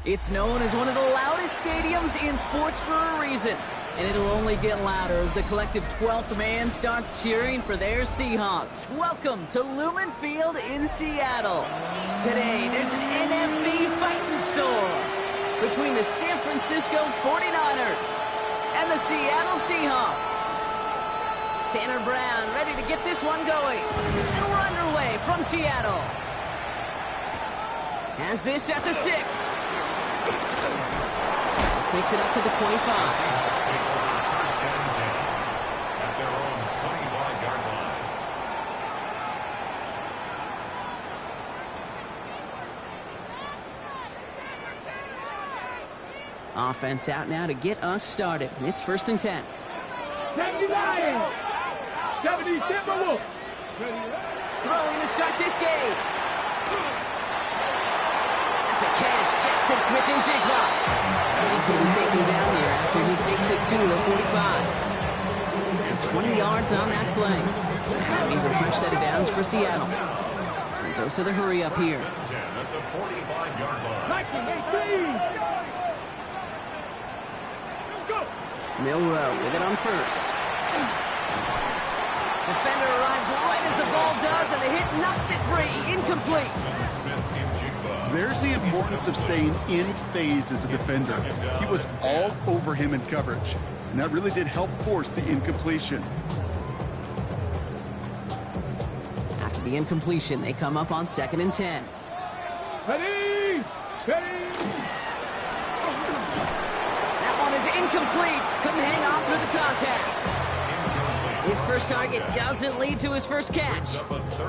It's known as one of the loudest stadiums in sports for a reason. And it'll only get louder as the collective 12th man starts cheering for their Seahawks. Welcome to Lumen Field in Seattle. Today, there's an NFC fighting storm between the San Francisco 49ers and the Seattle Seahawks. Tanner Brown ready to get this one going. And we're underway from Seattle. Has this at the 6. This makes it up to the 25. Offense out now to get us started. It's 1st and 10. 79! 70, Timberwolves! Throwing to start this game. That's a catch. Jackson Smith-Njigba. He's going to take him down here after he takes it to the 45. So 20 yards on that play. That means a fresh set of downs for Seattle. And dose of the hurry up here. At the 45-yard line. 19-18! Milrow with it on 1st. Defender arrives right as the ball does, and the hit knocks it free. Incomplete. There's the importance of staying in phase as a defender. He was all over him in coverage, and that really did help force the incompletion. After the incompletion, they come up on 2nd and 10. Ready! Ready! Is incomplete. Couldn't hang on through the contact. His first target doesn't lead to his first catch.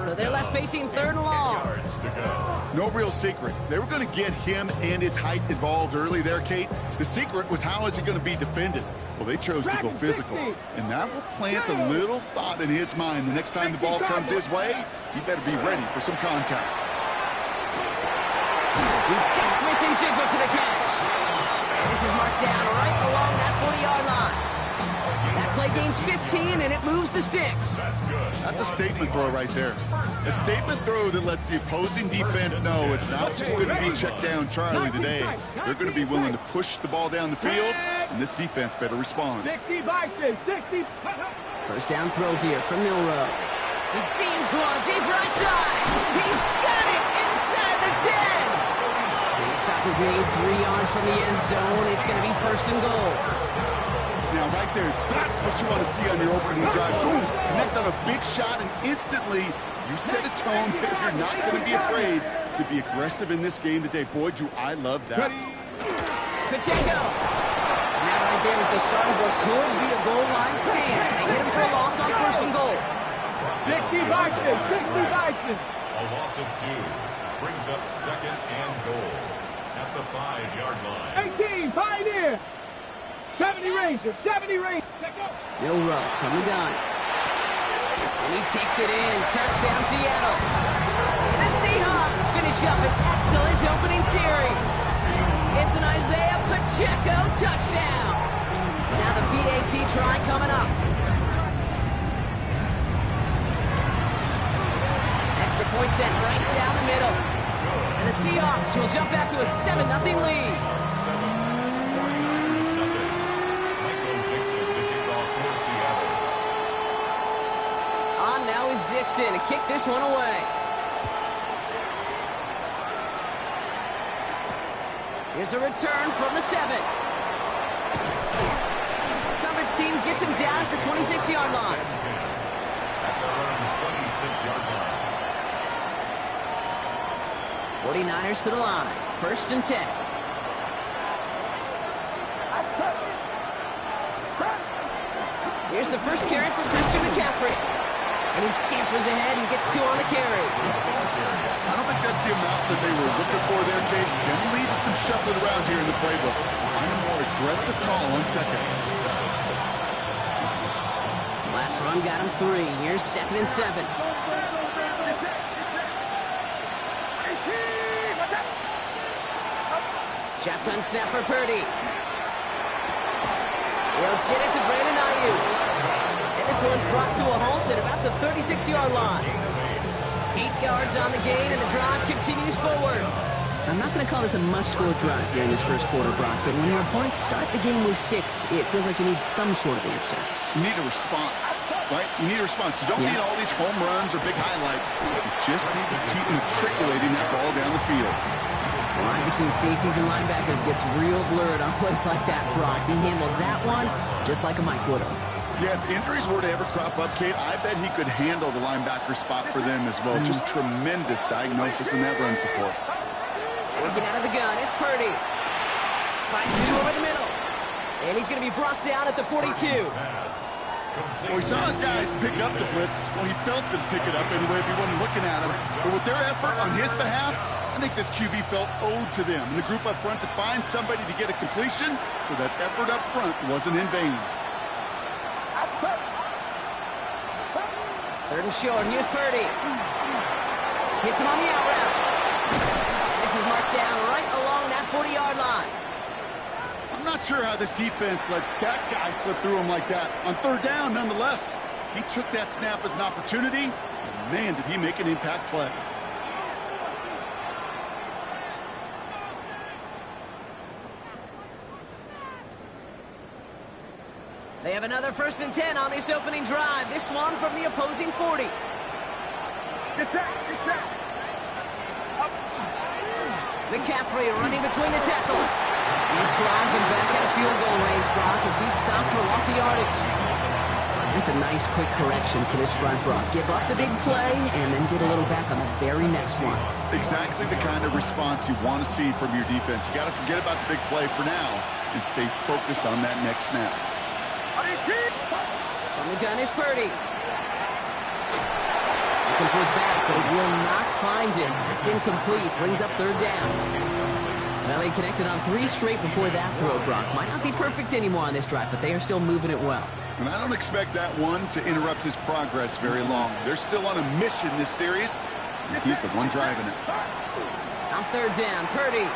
So they're left facing 3rd and long. No real secret. They were going to get him and his height involved early there, Kate. The secret was how is he going to be defended? Well, they chose to go physical. And that will plant a little thought in his mind. The next time the ball comes his way, he better be ready for some contact. He's got Smith-Njigba for the catch. This is marked down right along that 40-yard line. That play gains 15, and it moves the sticks. That's a statement throw right there. A statement throw that lets the opposing defense know it's not just going to be check down Charlie today. They're going to be willing to push the ball down the field, and this defense better respond. 60 Bison, 60. First down throw here from Milrow. He beams one deep right side. He's got it inside the 10. The stop is made 3 yards from the end zone. It's going to be 1st and goal. Now, right there, that's what you want to see on your opening drive. Boom, connect on a big shot, and instantly you set a tone that you're not going to be afraid to be aggressive in this game today. Boy, do I love that. Pacheco. And that right there is the start of what could be a goal line stand. They hit him for a loss on 1st and goal. 60 Bison, 60 Bison. A loss of 2. Brings up 2nd and goal at the 5-yard line. 18, Pioneer. 70 Rangers, 70 Rangers. Milrow from the gun. And he takes it in. Touchdown, Seattle. The Seahawks finish up an excellent opening series. It's an Isaiah Pacheco touchdown. Now the PAT try coming up. Extra point sent right down the middle. And the Seahawks will jump out to a 7-0 lead. On now is Dixon to kick this one away. Here's a return from the 7. Coverage team gets him down at the 26-yard line. At their own 26-yard line. 49ers to the line. 1st and 10. Here's the first carry for Christian McCaffrey. And he scampers ahead and gets 2 on the carry. I don't think that's the amount that they were looking for there, Kate. Going to lead to some shuffling around here in the playbook. I'm a more aggressive call on 2nd. Last run got him 3. Here's 2nd and 7. Shotgun snap for Purdy. He'll get it to Brandon Ayuk. And this one's brought to a halt at about the 36-yard line. 8 yards on the gain, and the drive continues forward. I'm not going to call this a must-score drive here in this first quarter, Brock, but when your opponents start the game with 6, it feels like you need some sort of answer. You need a response, right? You need a response. You don't need all these home runs or big highlights. You just need to keep matriculating that ball down the field. The line between safeties and linebackers gets real blurred on plays like that, Brock. He handled that one just like a Mike would have. Yeah, if injuries were to ever crop up, Kate, I bet he could handle the linebacker spot for them as well. Just tremendous diagnosis in that run support. Working out of the gun, it's Purdy. Finds two over the middle. And he's going to be brought down at the 42. Well, he saw his guys pick up the blitz. Well, he felt them pick it up anyway if he wasn't looking at him. But with their effort on his behalf, I think this QB felt owed to them and the group up front to find somebody to get a completion, so that effort up front wasn't in vain. Third and short. Here's Purdy. Hits him on the out route. And this is marked down right along that 40-yard line. I'm not sure how this defense let that guy slip through him like that. On third down, nonetheless, he took that snap as an opportunity. And man, did he make an impact play. They have another 1st and 10 on this opening drive. This one from the opposing 40. Get set, get set. McCaffrey running between the tackles. These drives him back at a field goal range, Brock, as he's stopped for loss of yardage. That's a nice quick correction for this front, Brock. Give up the big play and then get a little back on the very next one. Exactly the kind of response you want to see from your defense. You got to forget about the big play for now and stay focused on that next snap. From the gun is Purdy. Looking for his back, but it will not find him. That's incomplete. Brings up third down. Well, he connected on 3 straight before that throw, Brock. Might not be perfect anymore on this drive, but they are still moving it well. And I don't expect that one to interrupt his progress very long. They're still on a mission this series, and he's the one driving it. On third down, Purdy.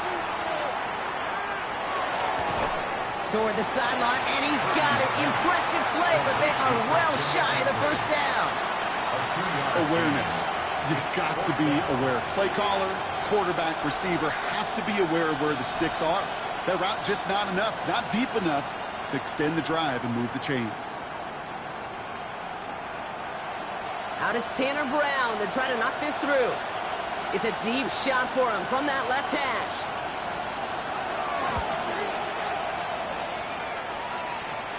Toward the sideline, and he's got it. Impressive play, but they are well shy of the first down. Awareness. You've got to be aware. Play caller, quarterback, receiver have to be aware of where the sticks are. That route just not enough, not deep enough to extend the drive and move the chains. Out is Tanner Brown to try to knock this through. It's a deep shot for him from that left hash.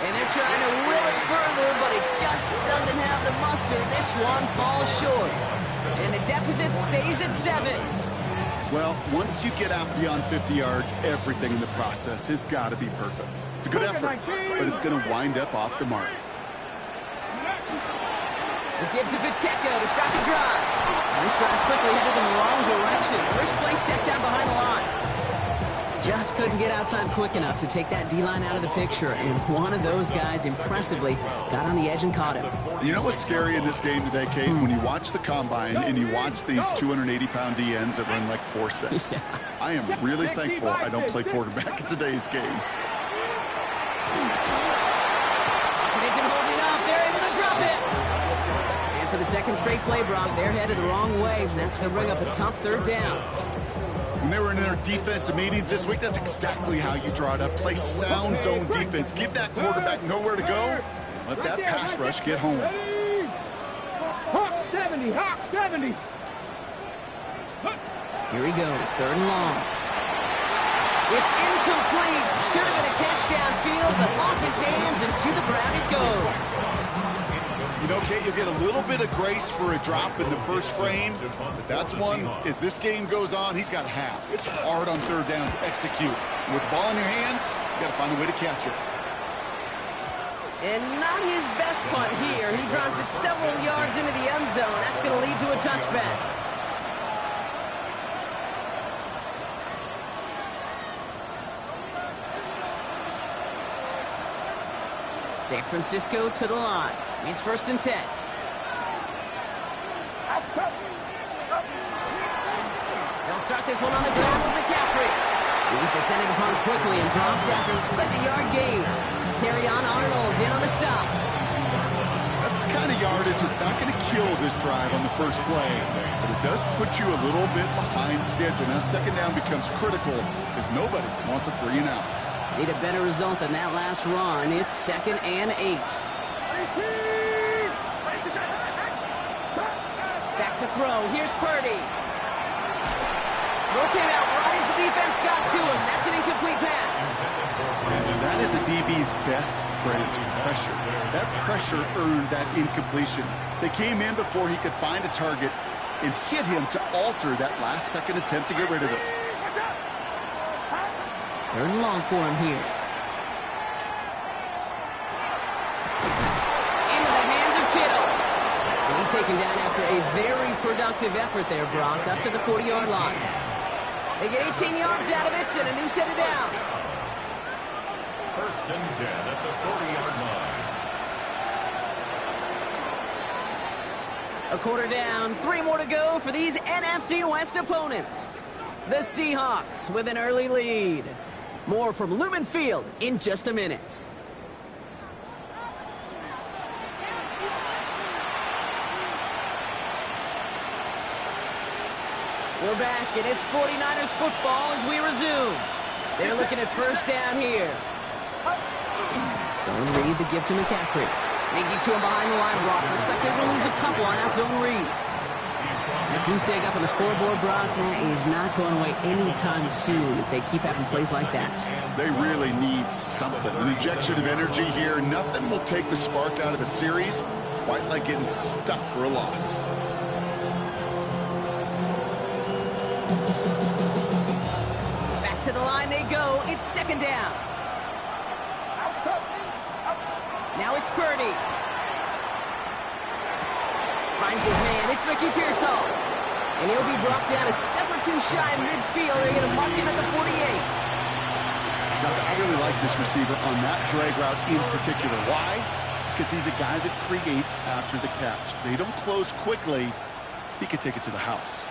And they're trying to will it further, but it just doesn't have the muster. This one falls short. And the deficit stays at 7. Well, once you get out beyond 50 yards, everything in the process has got to be perfect. It's a good effort, but it's going to wind up off the mark. It gives it Pacheco to start the drive. And this drive's quickly headed in the wrong direction. First play set down behind the line. Just couldn't get outside quick enough to take that D-line out of the picture, and one of those guys impressively got on the edge and caught him. You know what's scary in this game today, Kate? When you watch the combine and you watch these 280-pound DNs that run like 4.6. Yeah. I am really thankful I don't play quarterback in today's game. It isn't holding up. They're able to drop it. And for the second straight play, Brock, they're headed the wrong way. That's going to bring up a tough third down. When they were in their defensive meetings this week, that's exactly how you draw it up. Play sound zone defense. Give that quarterback nowhere to go. Let that pass rush get home. Hawk 70, Hawk 70. Here he goes, third and long. It's incomplete. Should have been a catch downfield, but off his hands and to the ground it goes. You know, Kate, you'll get a little bit of grace for a drop in the first frame, but that's one, as this game goes on, he's got half. It's hard on third down to execute. With the ball in your hands, you got to find a way to catch it. And not his best punt here. He drives it several yards into the end zone. That's going to lead to a touchback. San Francisco to the line. It's 1st and 10. They'll start this one on the ground with McCaffrey. He was descended upon quickly and dropped after looks like a yard gain. Terrion Arnold in on the stop. That's the kind of yardage. It's not going to kill this drive on the first play, but it does put you a little bit behind schedule. Now second down becomes critical because nobody wants a 3 and out. Need a better result than that last run. It's 2nd and 8. Back to throw. Here's Purdy. Throw came out right as the defense got to him. That's an incomplete pass. That is a DB's best friend, pressure. That pressure earned that incompletion. They came in before he could find a target and hit him to alter that last-second attempt to get rid of it. 3rd and long for him here. Into the hands of Kittle. And he's taken down after a very productive effort there, Brock, up to the 40-yard line. They get 18 yards out of it and a new set of downs. 1st and 10 at the 40-yard line. A quarter down, 3 more to go for these NFC West opponents. The Seahawks with an early lead. More from Lumen Field in just a minute. We're back, and it's 49ers football as we resume. They're looking at 1st down here. Zone read, the give to McCaffrey. They get to him behind the line block. Looks like they're going to lose a couple on that zone read. That goose egg up on the scoreboard, Brock, that is not going away anytime soon if they keep having plays like that. They really need something. An injection of energy here. Nothing will take the spark out of a series quite like getting stuck for a loss. Back to the line they go. It's 2nd down. Now it's Purdy. Finds his man. It's Mickey Pearsall. And he'll be brought down a step or 2 shy of midfield. They're going to mark him at the 48. I really like this receiver on that drag route in particular. Why? Because he's a guy that creates after the catch. They don't close quickly. He could take it to the house.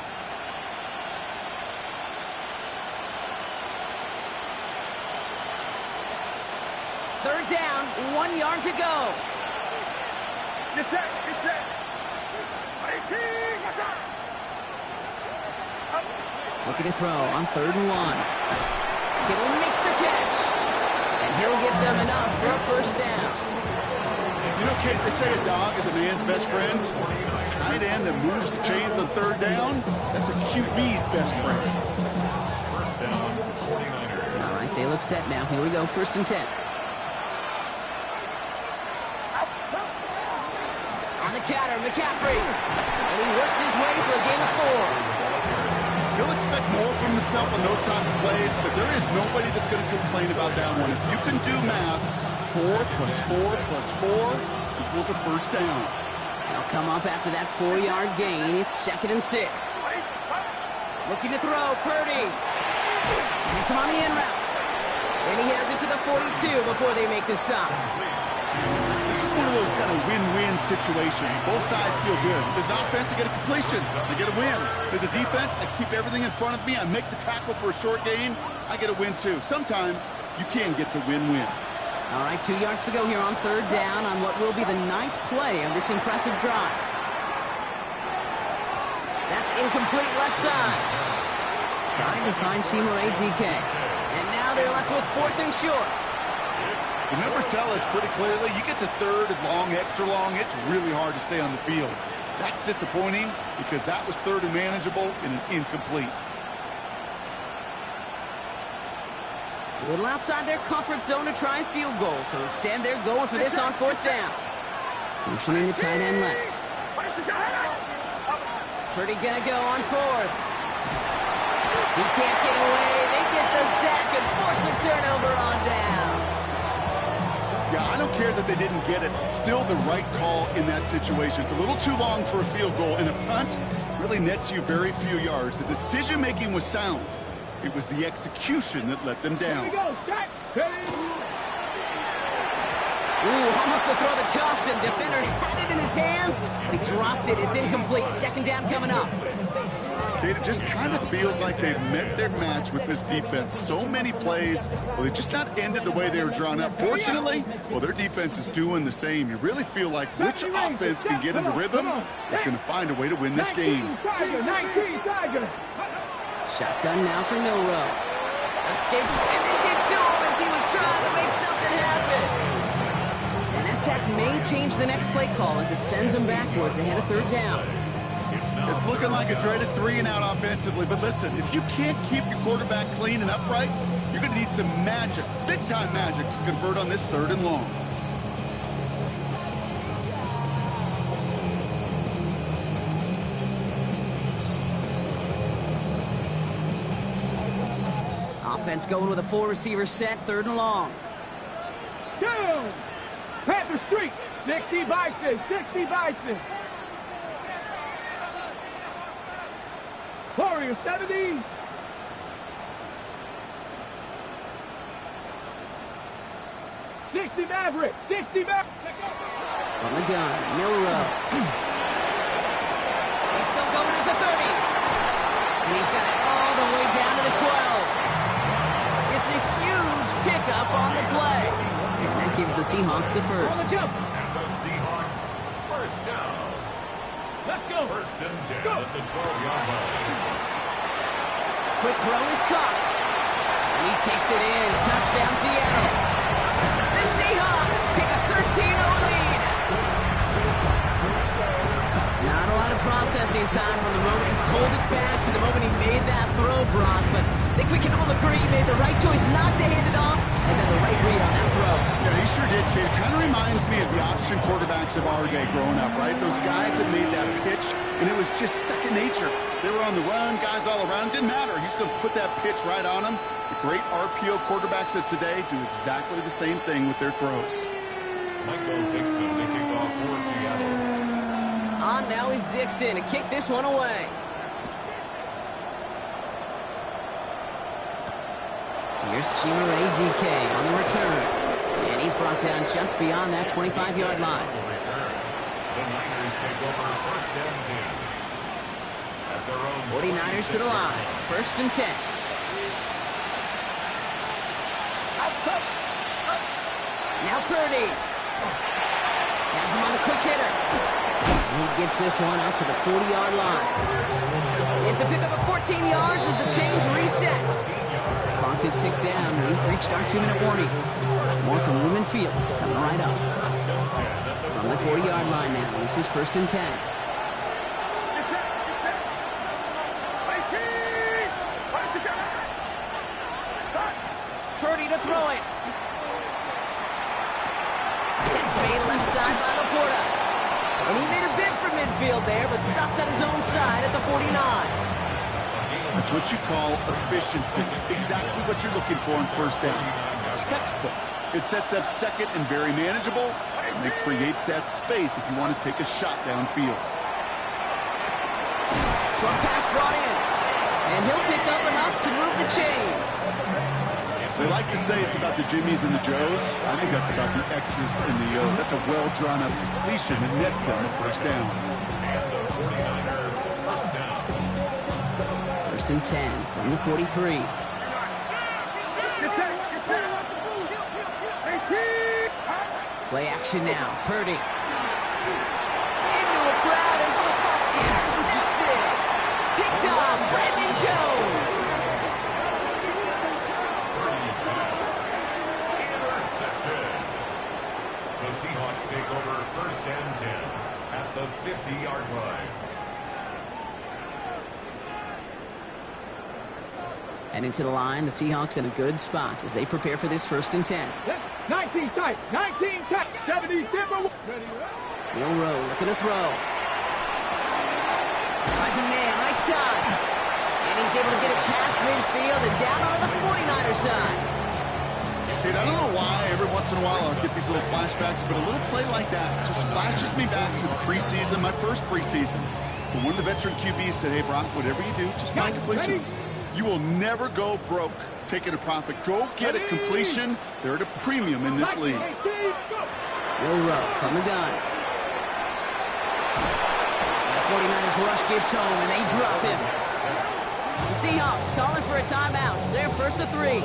Third down, 1 yard to go. Get set, get set. Looking to throw on 3rd and 1. Kittle makes the catch. And he'll get them enough for a 1st down. You know, Kate, they say a dog is a man's best friend. A tight end that moves the chains on 3rd down, that's a QB's best friend. 1st down, 49ers. All right, they look set now. Here we go, 1st and 10. On the counter, McCaffrey. And he works his way for a gain of 4. He'll expect more from himself on those type of plays, but there is nobody that's going to complain about that one. If you can do math, 4 plus 4 plus 4 equals a 1st down. They'll come up after that 4-yard gain. It's 2nd and 6. Looking to throw, Purdy. Gets him on the in route. And he has it to the 42 before they make the stop. This is one of those kind of win-win situations. Both sides feel good. There's an offense, I get a completion. I get a win. There's a defense, I keep everything in front of me. I make the tackle for a short gain. I get a win, too. Sometimes you can get to win-win. All right, 2 yards to go here on 3rd down on what will be the 9th play of this impressive drive. That's incomplete left side. Trying to find Chimere DK. And now they're left with 4th and short. The numbers tell us pretty clearly, you get to 3rd and long, extra long, it's really hard to stay on the field. That's disappointing because that was 3rd and manageable and an incomplete. A little outside their comfort zone to try a field goal, so instead they're going for this on 4th down. Motioning the tight end left. Purdy gonna go on 4th. He can't get away. They get the sack and force a turnover on downs. Yeah, I don't care that they didn't get it. Still the right call in that situation. It's a little too long for a field goal, and a punt really nets you very few yards. The decision-making was sound. It was the execution that let them down. Here we go, set, ready. Ooh, almost to throw the Costin. Defender had it in his hands, but he dropped it. It's incomplete. 2nd down coming up. Kate, it just kind of feels like they've met their match with this defense. So many plays, well, they just not ended the way they were drawn up. Fortunately, well, their defense is doing the same. You really feel like which offense can get into rhythm is going to find a way to win this game. Shotgun now for Milrow. Escapes, and they get to him as he was trying to make something happen. And that sack may change the next play call as it sends them backwards ahead of third down. It's looking like a dreaded 3-and-out offensively, but listen, if you can't keep your quarterback clean and upright, you're going to need some magic, big-time magic, to convert on this 3rd and long. Offense going with a 4-receiver set, 3rd and long. Down! Panther Street, 60 Bison, 60 Bison. Warrior 70. Maverick, 60 Maverick. From the gun, Milrow. He's still going at the 30. And he's got it all the way down to the 12. It's a huge pickup on the play. And that gives the Seahawks the first. And the Seahawks first down. Let's go. 1st and 10 at the 12-yard line. Quick throw is caught. And he takes it in. Touchdown, Seattle. The Seahawks take a 13-0 lead. Not a lot of processing time from the moment he pulled it back to the moment he made that throw, Brock. But I think we can all agree he made the right choice not to hand it off, and then the right read on that throw. Yeah, he sure did, Kate. It kind of reminds me of the option quarterbacks of our day growing up, right? Those guys that made that pitch, and it was just second nature. They were on the run, guys all around. Didn't matter. He's going to put that pitch right on them. The great RPO quarterbacks of today do exactly the same thing with their throws. Michael Dixon to kick off for Seattle. On now is Dixon to kick this one away. Here's Chimere DK on the return. And he's brought down just beyond that 25-yard line. The Niners take over 1st and 10. At their own 49ers to the line. 1st and 10. Now Purdy. Has him on the quick hitter. And he gets this one up to the 40-yard line. It's a pickup of 14 yards as the chains reset. Clock is ticked down. We've reached our 2-minute warning. More from Lumen Fields coming right up. From the 40-yard line now. This is 1st and 10. Purdy to throw it. Catch made left side by Laporta. And he made a bid for midfield there, but stopped on his own side at the 49. That's what you call efficiency. Exactly what you're looking for in 1st down. Textbook. It sets up 2nd and very manageable, and it creates that space if you want to take a shot downfield. Short pass brought in. And he'll pick up enough to move the chains. They like to say it's about the Jimmies and the Joes. I think that's about the X's and the O's. That's a well-drawn-up completion that nets them a 1st down. And the 49er first down. 1st and 10 from the 43. Play action now. Purdy. Into a crowd and intercepted. Picked off Brandon Jones. The Seahawks take over 1st and 10 at the 50-yard line. And into the line, the Seahawks in a good spot as they prepare for this 1st and 10. 19 tight, 70 Timber. Milrow looking to throw. Finds a man right side. And he's able to get it past midfield and down on the 49er side. Dude, I don't know why every once in a while I'll get these little flashbacks, but a little play like that just flashes me back to the preseason, my first preseason. When one of the veteran QBs said, hey, Brock, whatever you do, just find completions. You will never go broke taking a profit. Go get a completion. They're at a premium in this league. Milrow from the gun. And the 49ers rush gets home, and they drop him. The Seahawks calling for a timeout. They're first to 3.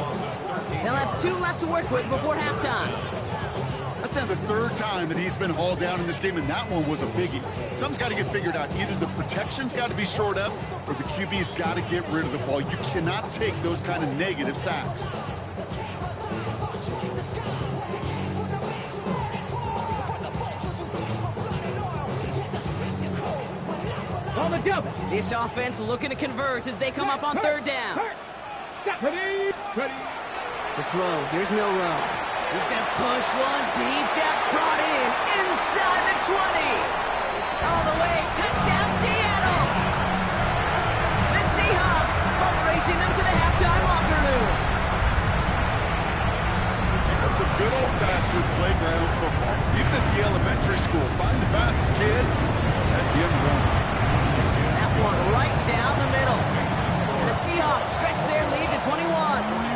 They'll have 2 left to work with before halftime. That's now the 3rd time that he's been hauled down in this game, and that one was a biggie. Something's got to get figured out. Either the protection's got to be shored up, or the QB's got to get rid of the ball. You cannot take those kind of negative sacks. On the double. This offense looking to convert as they come up on 3rd down. Ready. To throw, here's Milrow. He's going to push one deep, brought in, inside the 20. All the way, touchdown Seattle. The Seahawks boat racing them to the halftime locker room. That's some good old-fashioned playground football. Even at the elementary school, find the fastest kid, let him run. That one right down the middle. And the Seahawks stretch their lead to 21.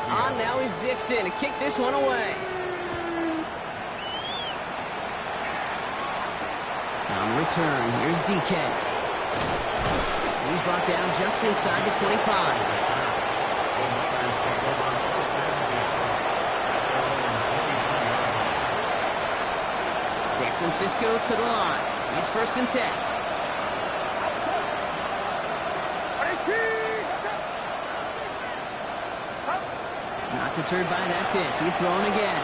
On now is Dixon to kick this one away. On the return, here's DK. He's brought down just inside the 25. San Francisco to the line. It's 1st and 10. Not deterred by that pick. He's throwing again.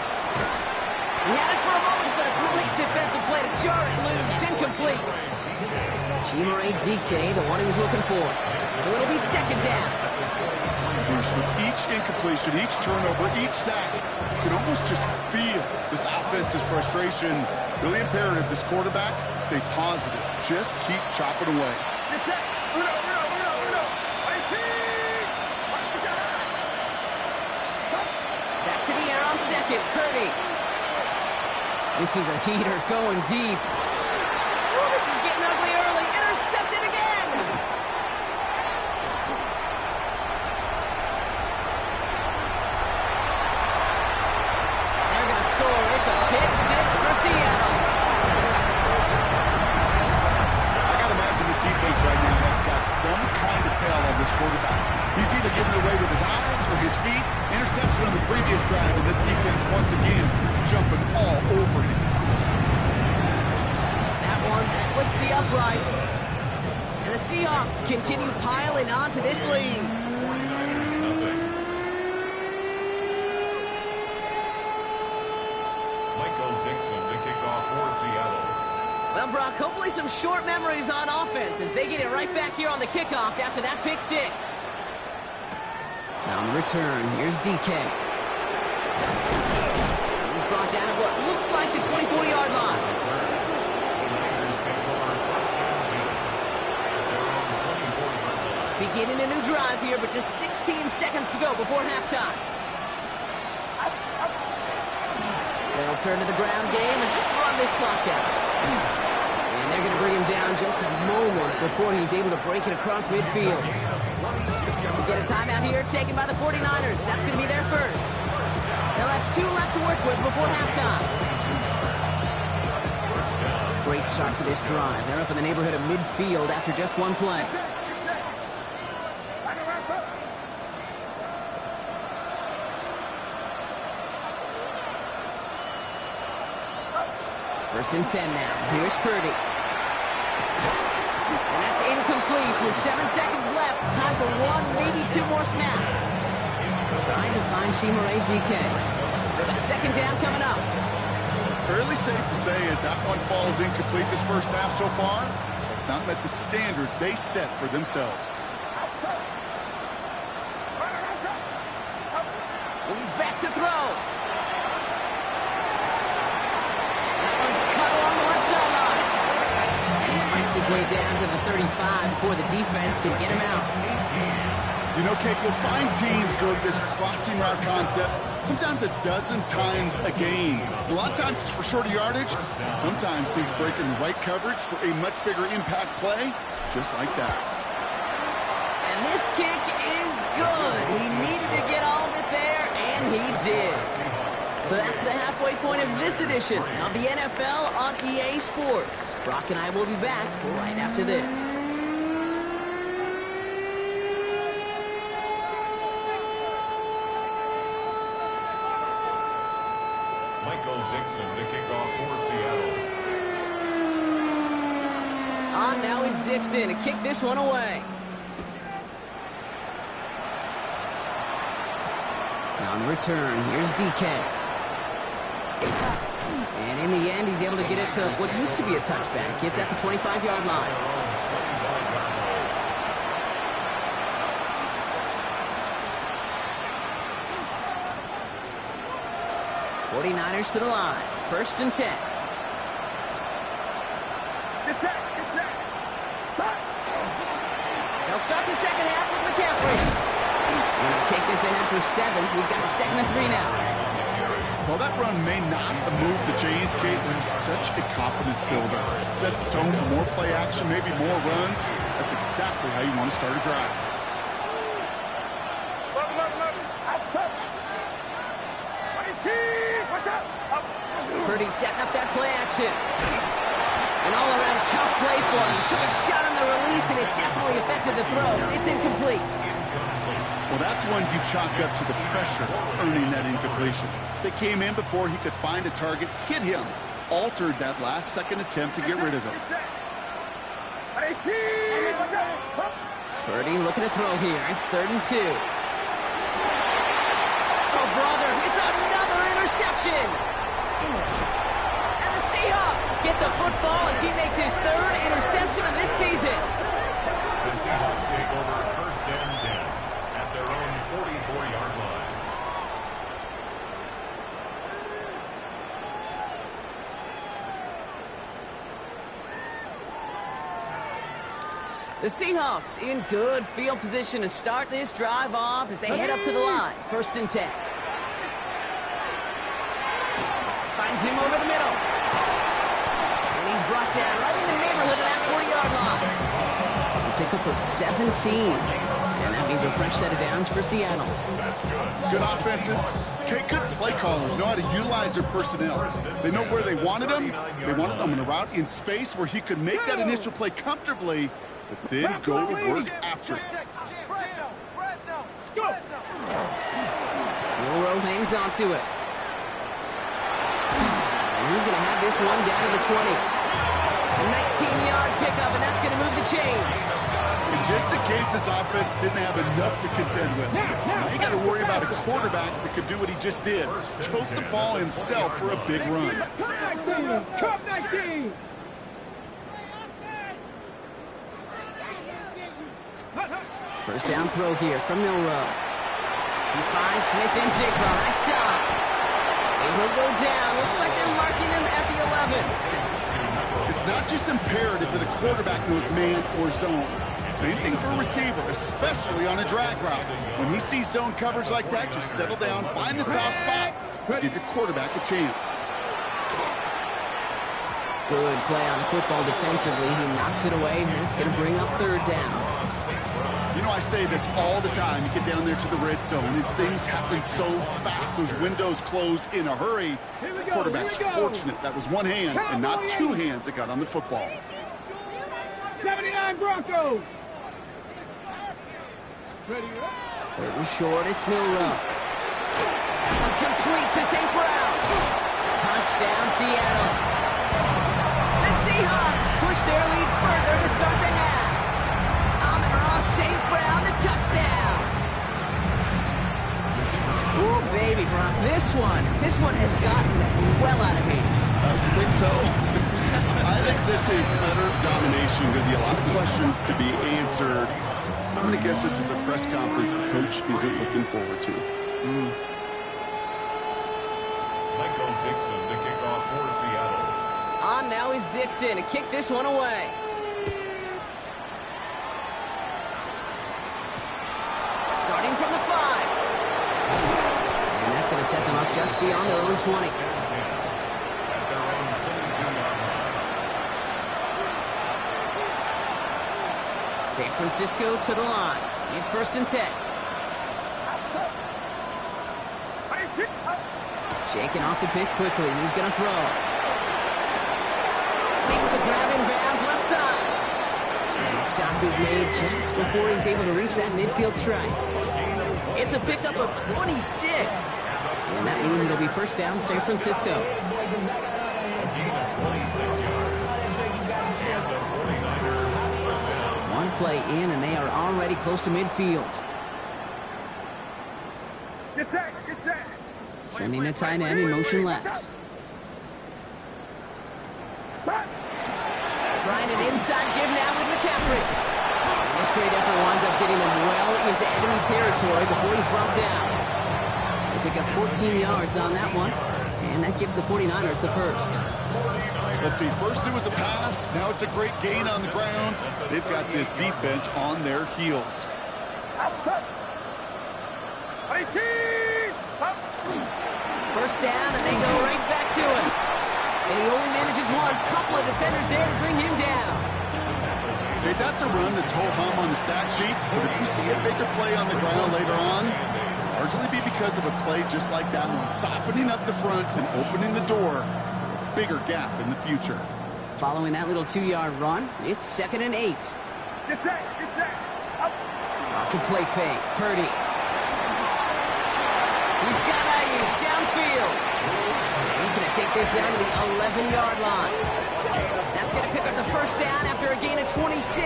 He had it for a moment, but a great defensive play to jar it loose. Incomplete. Chimere DK, the one he was looking for. So it'll be 2nd down. Bruce, with each incompletion, each turnover, each sack, you can almost just feel this offense's frustration. Really imperative, this quarterback, stay positive. Just keep chopping away. Back to the air on 2nd, Purdy. This is a heater going deep. Oh, this is getting ugly early. Intercepted again. They're going to score. It's a pick 6 for Seattle. I got to imagine this defense right now has got some kind of tail on this quarterback. He's either giving it away with his eyes or his feet. Interception on the previous drive, and this defense once again jumping all over him. That one splits the uprights. And the Seahawks continue piling onto this lead. Michael Dixon to kick off for Seattle. Well, Brock, hopefully some short memories on offense as they get it right back here on the kickoff after that pick 6. Now on the return, here's DK. He's brought down at what looks like the 24-yard line. Beginning a new drive here, but just 16 seconds to go before halftime. They'll turn to the ground game and just run this clock out. And they're going to bring him down just a moment before he's able to break it across midfield. We get a timeout here taken by the 49ers. That's going to be their first. They'll have 2 left to work with before halftime. Great start to this drive. They're up in the neighborhood of midfield after just 1 play. First and 10 now. Here's Purdy. And that's incomplete with 7 seconds left. Time for 1, maybe 2 more snaps. Trying to find Chimere DK. So it's 2nd down coming up. Fairly safe to say as that one falls incomplete this first half so far, it's not met the standard they set for themselves. He's back to throw. That one's cut along the left sideline. He fights his way down to the 35 before the defense can get him out. You know, Kate, you'll find teams go to this crossing route concept sometimes a dozen times a game. A lot of times it's for shorter yardage. Sometimes teams break in the right coverage for a much bigger impact play, just like that. And this kick is good. He needed to get all of it there, and he did. So that's the halfway point of this edition of the NFL on EA Sports. Brock and I will be back right after this. The kickoff for Seattle. Now is Dixon to kick this one away. On the return, here's DK. And in the end, he's able to get it to what used to be a touchback. It's at the 25-yard line. 49ers to the line. 1st and 10. They'll start the second half with McCaffrey. Going to take this ahead for 7. We've got 2nd and 3 now. Well, that run may not have moved the chains, Kate, but it's such a confidence builder. Sets the tone for more play action, maybe more runs. That's exactly how you want to start a drive. Purdy setting up that play action. An all-around tough play for him. He took a shot on the release, and it definitely affected the throw. It's incomplete. Well, that's one you chalk up to the pressure earning that incompletion. They came in before he could find a target, hit him, altered that last-second attempt to get rid of it. Purdy looking to throw here. It's 3rd and 2. Oh, brother, it's another interception. And the Seahawks get the football as he makes his 3rd interception of this season. The Seahawks take over 1st and 10 at their own 44-yard line. The Seahawks in good field position to start this drive off as they head up to the line. 1st and 10. Finds him over the middle. And he's brought down right in the neighborhood of that 40-yard line. Pick up with 17. And that means a fresh set of downs for Seattle. Good offenses. Okay, good play callers know how to utilize their personnel. They know where they wanted them. They wanted them in a route in space where he could make that initial play comfortably, but then go to work after it. Milrow hangs on to it. And he's going to have this one down to the 20. A 19-yard pickup, and that's going to move the chains. And just in case this offense didn't have enough to contend with, now you got to worry about a quarterback that could do what he just did. Tote the ball himself for a big run. Cup 19! First down throw here from Milrow. He finds Smith and Jigba right side. And he'll go down. Looks like they're marking him at the 11. It's not just imperative that a quarterback knows man or zone. Same thing for a receiver, especially on a drag route. When he sees zone coverage like that, just settle down, find the soft spot, give your quarterback a chance. Good play on the football defensively. He knocks it away, and that's going to bring up 3rd down. You know, I say this all the time. You get down there to the red zone, and things happen so fast. Those windows close in a hurry. The quarterback's fortunate that was one hand and not 2 hands that got on the football. 79 Broncos! Ready up. 3rd and short, it's Milrow. Complete to St. Brown. Touchdown, Seattle. The Seahawks push their lead further to start the half. St. Brown, the touchdown. Ooh, baby, Brock, this one has gotten well out of hand. You think so? I think this is utter domination. Going to be a lot of questions to be answered. I'm going to guess this is a press conference the coach isn't looking forward to. Michael Dixon, the kickoff for Seattle. On now is Dixon to kick this one away. Starting from the 5. And that's going to set them up just beyond their own 20. San Francisco to the line. It's 1st and 10. Shaking off the pick quickly. He's going to throw. Makes the grab in bounds left side. And the stop is made just before he's able to reach that midfield strike. It's a pickup of 26. And that means it'll be first down San Francisco. One play in, and they are already close to midfield. Get set, get set. Sending the tight end in motion left. Trying an inside give now with McCaffrey. This great effort winds up getting him well into enemy territory before he's brought down. They pick up 14 yards on that one, and that gives the 49ers the first. Let's see, first it was a pass, now it's a great gain on the ground. They've got this defense on their heels. Outside. First down, and they go right back to it. And he only manages one. Couple of defenders there to bring him down. Okay, that's a run that's ho-hum on the stat sheet, but if you see a bigger play on the ground later on, largely be because of a play just like that one, softening up the front and opening the door, bigger gap in the future. Following that little 2-yard run, it's 2nd and 8. Get set, get set. Up. Off the play fake, Purdy. He's got Ayuk downfield. He's going to take this down to the 11-yard line. That's going to pick up the first down after a gain of 26.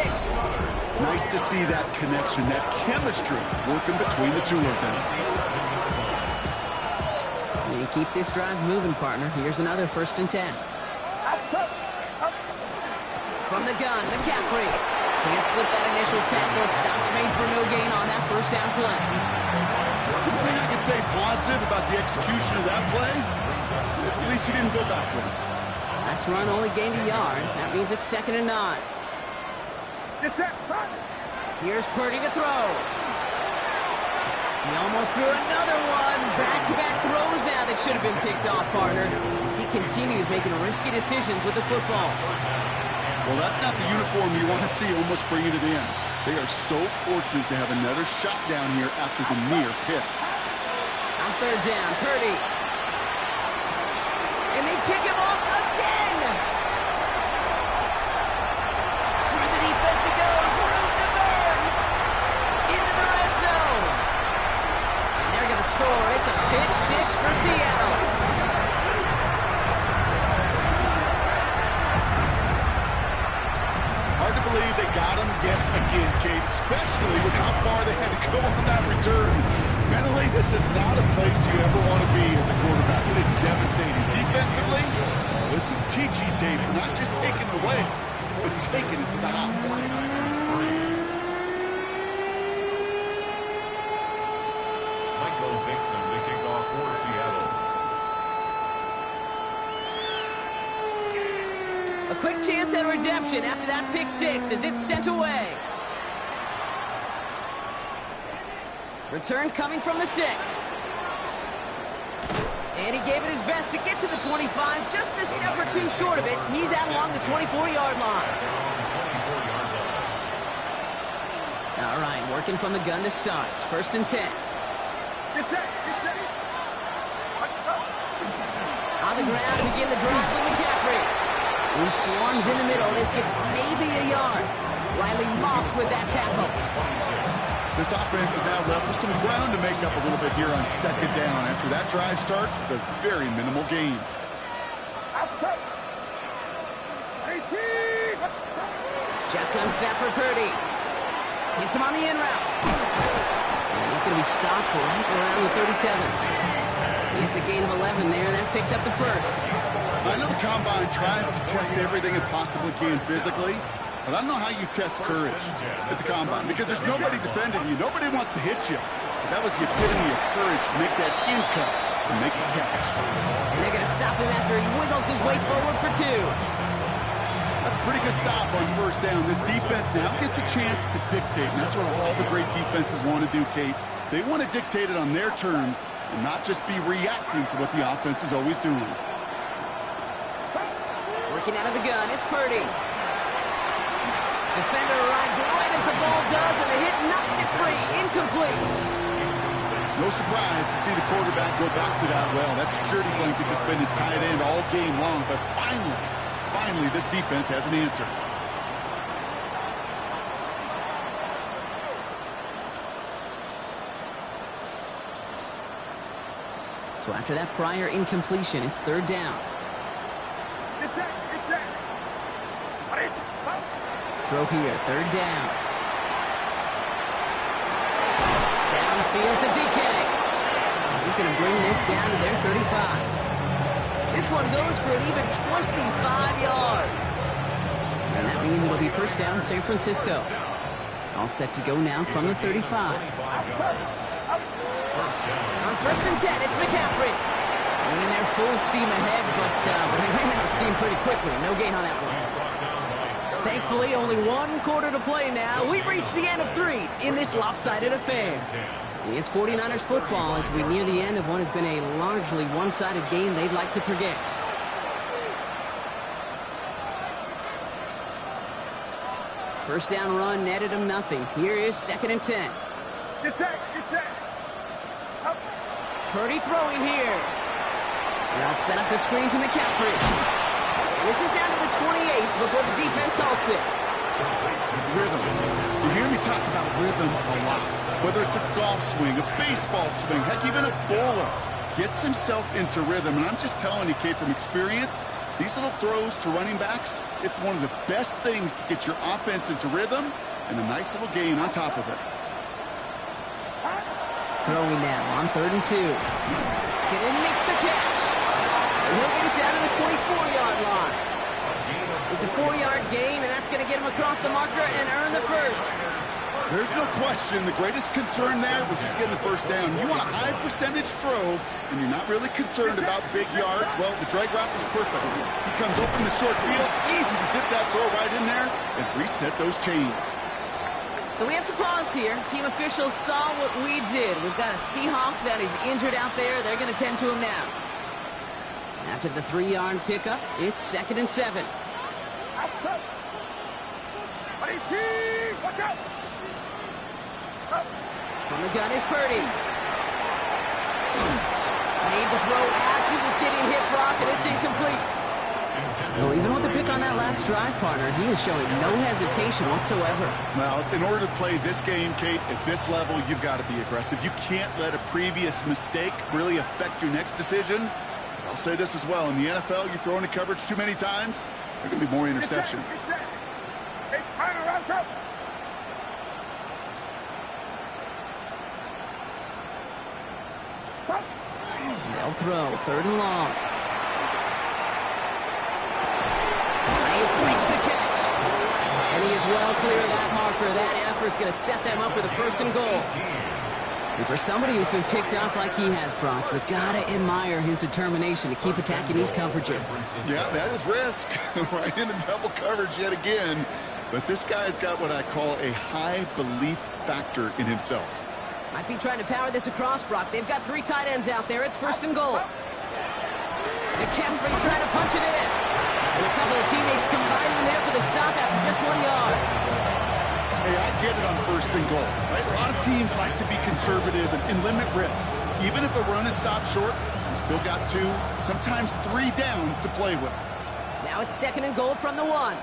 Nice to see that connection, that chemistry working between the two of them. You keep this drive moving, partner. Here's another 1st and 10. Outside. Up. From the gun, McCaffrey. Can't slip that initial tackle. Stops made for no gain on that first down play. One thing I can say positive about the execution of that play is at least he didn't go backwards. Last run only gained a yard. That means it's 2nd and 9. Get set. Run. Here's Purdy to throw. He almost threw another one. Back-to-back throws now that should have been picked off, partner, as he continues making risky decisions with the football. Well, that's not the uniform you want to see almost bringing it in. They are so fortunate to have another shot down here after the near pick. On 3rd down, Purdy. And they pick him off again. Through the defense it goes. Room to burn. Into the red zone. And they're going to score. It's a pick 6 for Seattle. Hard to believe they got him yet again, Kate, especially with how far they had to go on that return. Mentally, this is not a place you ever want to be as a quarterback. It is devastating. Defensively, this is teaching tape for not just taking it away, but taking it to the house. Michael Dixon to kick off for Seattle. A quick chance at redemption after that pick 6 as it's sent away. Return coming from the 6. And he gave it his best to get to the 25, just a step or two short of it. He's out along the 24-yard line. All right, working from the gun to start. 1st and 10. Get set, get set. On the ground to begin the drive with McCaffrey. He swarms in the middle. This gets maybe a yard. Riley Moss with that tackle. This offense is now left with some ground to make up a little bit here on 2nd down after that drive starts with a very minimal gain. Outside. 18. Shotgun snap for Purdy. Hits him on the in route. And he's going to be stopped right around the 37. It's a gain of 11 there. That picks up the 1st. I know the Combine tries to test everything it possibly can physically, but I don't know how you test courage at the Combine because there's nobody defending you. Nobody wants to hit you. But that was the epitome of courage to make that in cut and make the catch. And they're going to stop him after he wiggles his way forward for 2. That's a pretty good stop on 1st down. This defense now gets a chance to dictate, and that's what all the great defenses want to do, Kate. They want to dictate it on their terms and not just be reacting to what the offense is always doing. Working out of the gun, it's Purdy. Defender arrives right as the ball does, and the hit knocks it free. Incomplete. No surprise to see the quarterback go back to that well. That security blanket that's been his tight end all game long. But finally, this defense has an answer. So after that prior incompletion, it's third down. It's it. Throw here, third down. Downfield to DK. He's going to bring this down to their 35. This one goes for an even 25 yards. And that means it'll be first down San Francisco. All set to go now from the 35. On first and 10, it's McCaffrey. Going in there full steam ahead, but he ran out of steam pretty quickly. No gain on that one. Thankfully, only one quarter to play now. We've reached the end of 3 in this lopsided affair. It's 49ers football as we near the end of what has been a largely one-sided game they'd like to forget. First down run netted him nothing. Here is second and 10. It's it. Purdy throwing here. They'll set up a screen to McCaffrey. And this is down to the 28 before the defense halts it. Rhythm. You hear me talk about rhythm a lot. Whether it's a golf swing, a baseball swing, heck, even a bowler gets himself into rhythm. And I'm just telling you, Kate, from experience, these little throws to running backs, it's one of the best things to get your offense into rhythm and a nice little gain on top of it. Throwing now on third and 2. Kittle makes the catch. And he'll get it down to the 24-yard line. It's a 4-yard gain, and that's going to get him across the marker and earn the first. There's no question the greatest concern there was just getting the first down. You want a high percentage throw, and you're not really concerned about big yards. Well, the drag route was perfect. He comes open the short field. It's easy to zip that throw right in there and reset those chains. So we have to pause here. Team officials saw what we did. We've got a Seahawk that is injured out there. They're going to tend to him now. After the 3-yard pickup, it's second and 7. Outside. Watch out. From the gun is Purdy. Made the throw as he was getting hit, Brock, and it's incomplete. Well, even with the pick on that last drive, partner, he is showing no hesitation whatsoever. Well, in order to play this game, Kate, at this level, you've got to be aggressive. You can't let a previous mistake really affect your next decision. I'll say this as well. In the NFL, you throw into coverage too many times, there are going to be more interceptions. They'll throw. Third and long. He makes the catch. And he is well clear of that marker. That effort's going to set them up with a first and goal. And for somebody who's been picked off like he has, Brock, you've got to admire his determination to keep attacking these coverages. Yeah, that is risk. Right into double coverage yet again. But this guy's got what I call a high belief factor in himself. Might be trying to power this across, Brock. They've got 3 tight ends out there. It's first and goal. McCaffrey trying to punch it in. And a couple of teammates combining there for the stop after just 1 yard. Hey, I get it on first and goal. Right? A lot of teams like to be conservative and limit risk. Even if a run is stopped short, you still got 2, sometimes 3 downs to play with. Now it's second and goal from the 1.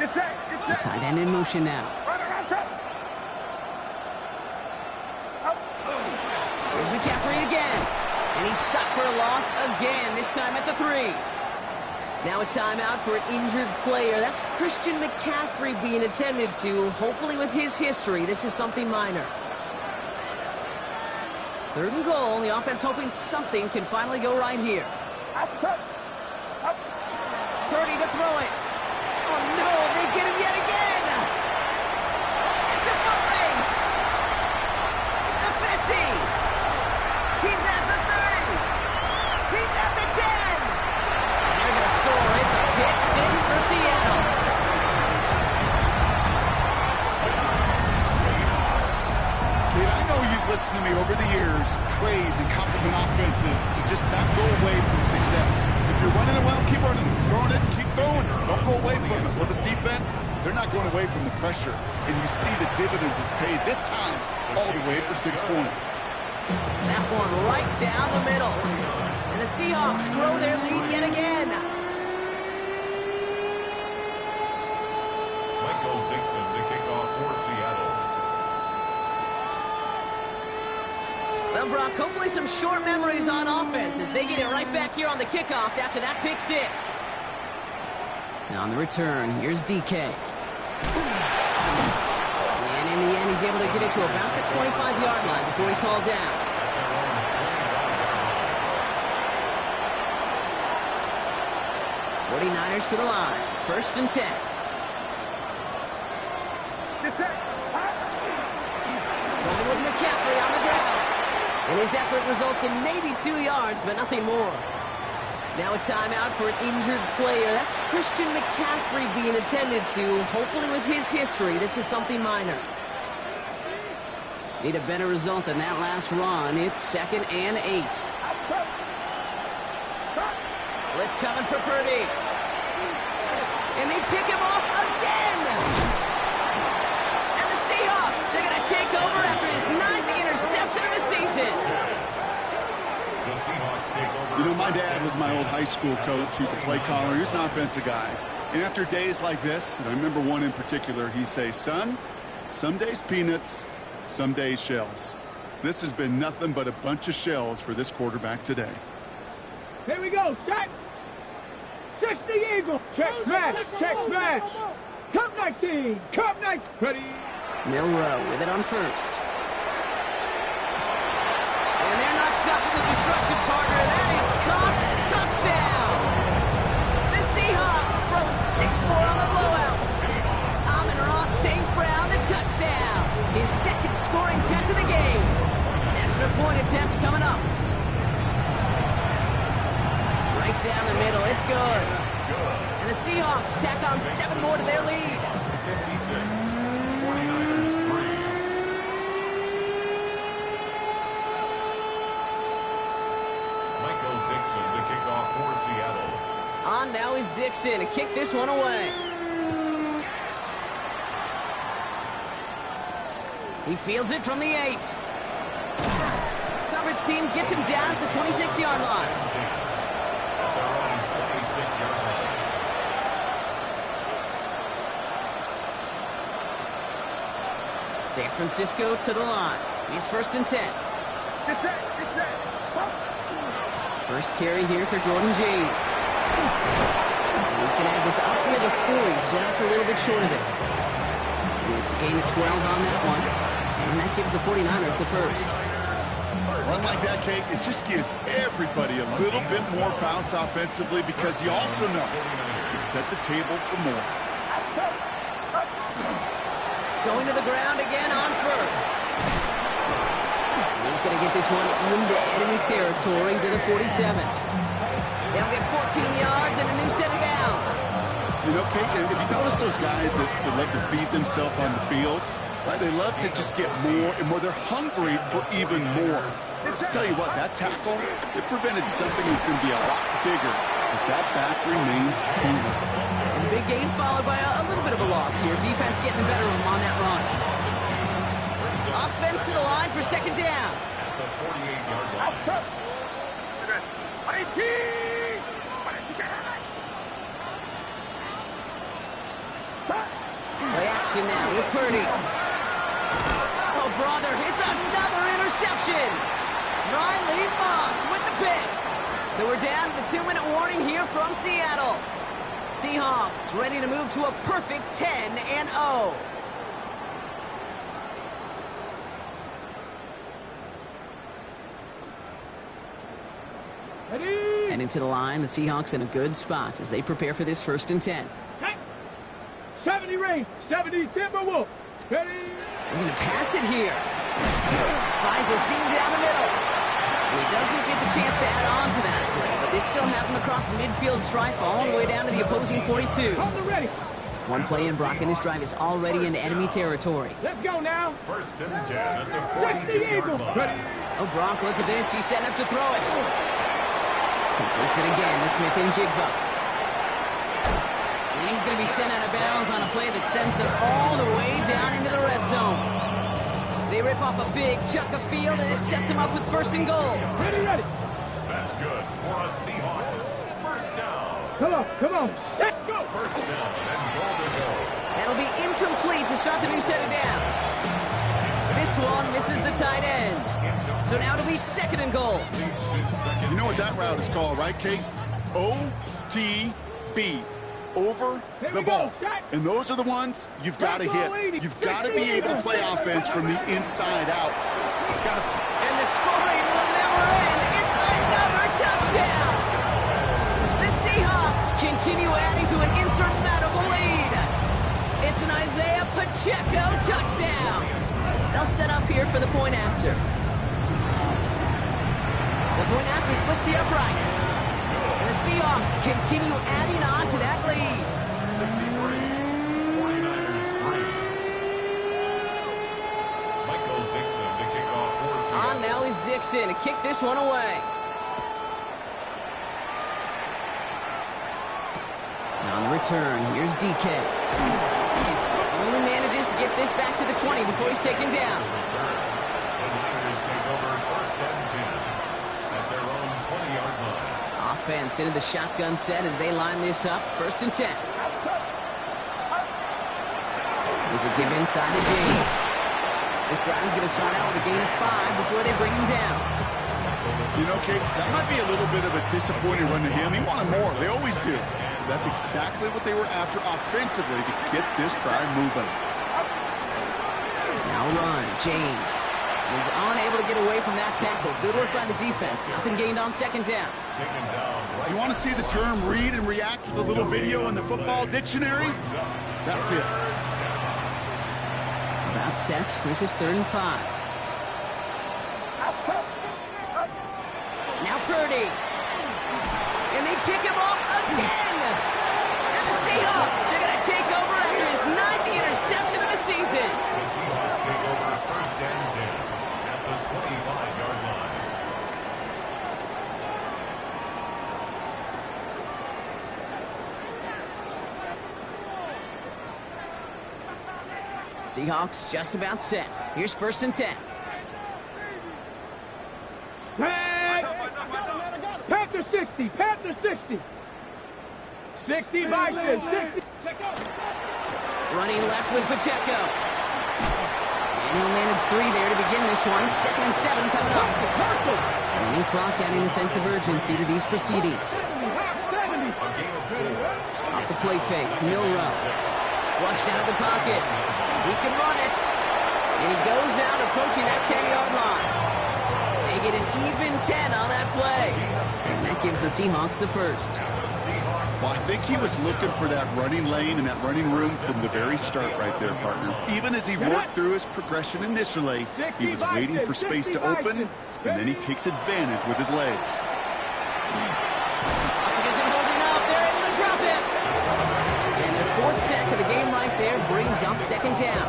The tight end in motion now. Here's McCaffrey again. And he's stopped for a loss again, this time at the 3. Now a timeout for an injured player. That's Christian McCaffrey being attended to. Hopefully with his history, this is something minor. Third and goal. The offense hoping something can finally go right here. Purdy to throw it. Oh, no, they get him yet again. It's a foot race. The 50. He's at the 30. He's at the 10. And they're going to score. It's a pick 6 for Seattle. Kate, I know you've listened to me over the years praise and compliment offenses to just not go away from success. If you're running it well, keep running. If you're throwing it, keep throwing. Don't go away from it. Well, this defense, they're not going away from the pressure. And you see the dividends it's paid this time all the way for 6 points. That one right down the middle. And the Seahawks grow their lead yet again. Michael Dixon to kick off for Seattle. Well, Brock, hopefully some short memories on offense as they get it right back here on the kickoff after that pick 6. Now on the return, here's DK. And in the end, he's able to get it to about the 25-yard line before he's hauled down. '49ers to the line. 1st and 10. Going with McCaffrey on the ground. And his effort results in maybe 2 yards, but nothing more. Now a timeout for an injured player. That's Christian McCaffrey being attended to. Hopefully with his history, this is something minor. Need a better result than that last run. It's 2nd and 8. Blitz coming for Purdy. And they pick him off again. And the Seahawks are going to take over after his 9th interception of the season. The Seahawks take over. You know, my dad was my old high school coach. He's a play caller. He's an offensive guy. And after days like this, and I remember one in particular, he'd say, son, some days peanuts, some days shells. This has been nothing but a bunch of shells for this quarterback today. Here we go, set. 60 Eagle. Check smash, check smash. Come 19, come 19. Ready. Milrow with it on 1st. And they're not stopping the destruction, partner. That is caught. Touchdown. The Seahawks throwing 6 more on the blowout. Amon-Ra St. Brown, the touchdown. His 2nd scoring catch of the game. Extra point attempt coming up. Right down the middle. It's good. And the Seahawks tack on 7 more to their lead. 56. 49ers 3. Michael Dixon to kick off for Seattle. On now is Dixon to kick this one away. He fields it from the 8. Coverage team gets him down to the 26-yard line. At their own 26-yard line. San Francisco to the line. He's 1st and 10. Get set, get set. First carry here for Jordan James. And he's going to have this up near the 40, just a little bit short of it. It's a gain of 12 on that one. And that gives the 49ers the first. Run like that, Kate, it just gives everybody a little bit more bounce offensively because you also know you can set the table for more. Going to the ground again on 1st. He's going to get this one into enemy territory to the 47. They'll get 14 yards and a new set of downs. You know, Kate, if you notice those guys that love to feed themselves on the field, right, they love to just get more and more. They're hungry for even more. I'll tell you what, that tackle, it prevented something that's going to be a lot bigger. But that back remains hungry. And the big gain followed by a little bit of a loss here. Defense getting the better of them on that run. Offense to the line for 2nd down. At the 48-yard line. Outside. 19. Play action now with Purdy. Oh, brother, it's another interception. Riley Moss with the pick. So we're down to the 2-minute warning here from Seattle. Seahawks ready to move to a perfect 10-0. Ready. And into the line, the Seahawks in a good spot as they prepare for this 1st and 10. 70 range, 70 Timberwolf. Ready. They're going to pass it here. Finds a seam down the middle. He doesn't get the chance to add on to that play, but this still has him across the midfield stripe all the way down to the opposing 42. Hold the ready. One play in, Brock, and this drive is already into enemy territory. Let's go now. 1st and 10 at the 60 42-yard Eagles. line. Ready. Oh, Brock, look at this. He's setting up to throw it. Completes it again to Smith and Jigba. And he's going to be sent out of bounds on a play that sends them all the way down into the red zone. They rip off a big chunk of field, and it sets them up with 1st and goal. Ready. That's good for a Seahawks. First down. Come on. Let's go. First down and goal to go. That'll be incomplete to start the new set of downs. This one misses the tight end. So now it'll be 2nd and goal. You know what that route is called, right, Kate? OTB. Over the ball. And those are the ones you've got to hit. You've got to be able to play offense from the inside out. And the scoring will never end. It's another touchdown. The Seahawks continue adding to an insurmountable lead. It's an Isaiah Pacheco touchdown. They'll set up here for the point after. The point after splits the uprights. And the Seahawks continue adding on to that lead. 63, 49ers 3. Michael Dixon to kick off for Seattle. On now is Dixon to kick this one away. Now on the return, here's DK. Only manages to get this back to the 20 before he's taken down. Return. The Niners take over 1st and 10 at their own 20-yard line. Offense into the shotgun set as they line this up. 1st and 10. There's a give inside to James. This drive's going to start out with a gain of 5 before they bring him down. You know, Kate, that might be a little bit of a disappointing run to him. He wanted more. They always do. That's exactly what they were after offensively to get this drive moving. Now run, James. He's unable to get away from that tackle. Good work by the defense. Nothing gained on 2nd down. Taken down right. You want to see the term read and react with a little video in the football dictionary? That's it. About set. This is 3rd and 5. Now Purdy. And they pick him off again. And the Seahawks are going to take over after his 9th interception of the season. The Seahawks take over 1st and 10 at the 25-yard line. Seahawks just about set. Here's 1st and 10. Panther 60. Panther 60. 60 Bison. 60. Running left with Pacheco. And he'll manage 3 there to begin this one. 2nd and 7 coming up. And the clock adding a sense of urgency to these proceedings. Off the play fake, Milrow. Flushed out of the pocket. He can run it. And he goes out approaching that 10-yard line. They get an even 10 on that play. And that gives the Seahawks the first. Well, I think he was looking for that running lane and that running room from the very start right there, partner. Even as he worked through his progression initially, he was waiting for space to open, and then he takes advantage with his legs. Pocket isn't holding up. They're able to drop him. And their 4th sack of the game right there brings up 2nd down.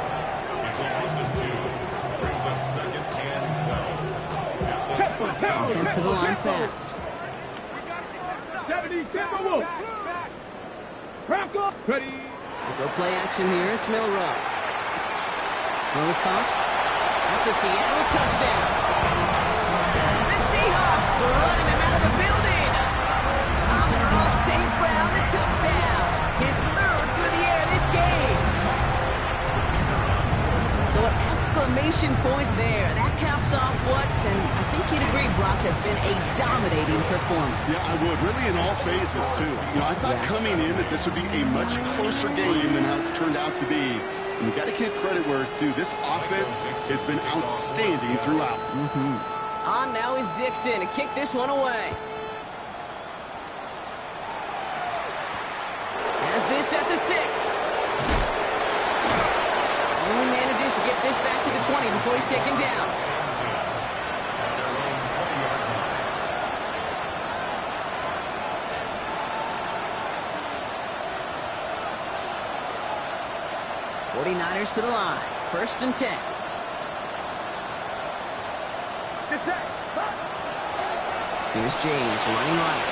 It's a listen to. Brings up 2nd and 12. Offensive line fast. 70 Timberwolves. Crack up. Ready. They go play action here. It's Milrow. Throw is caught. That's a Seattle touchdown. The Seahawks are running them out of the building. Amon St. Brown, the touchdown. His 3rd through the air this game. So an exclamation point there. That caps off what, and I think you'd agree, Brock, has been a dominating performance. Yeah, I would. Really in all phases, too. You know, I thought coming in that this would be a much closer game than how it's turned out to be. And you got to give credit where it's due. This offense has been outstanding throughout. On now is Dixon to kick this one away. Has this at the 6. Only manages to get this back to the 20 before he's taken down. '49ers to the line. 1st and 10. Here's James running right.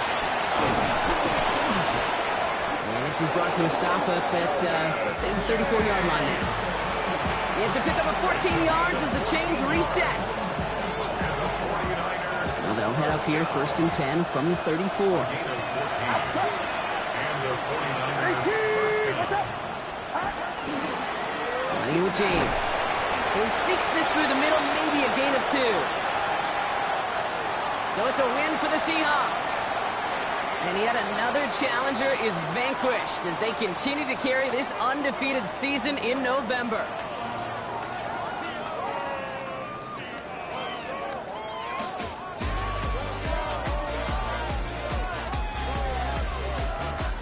And this is brought to a stop up at, say, the 34-yard line there. It's a pickup of 14 yards as the chains reset. So they'll head up here, 1st and 10 from the 34. Running with James. He sneaks this through the middle, maybe a gain of 2. So it's a win for the Seahawks. And yet another challenger is vanquished as they continue to carry this undefeated season in November.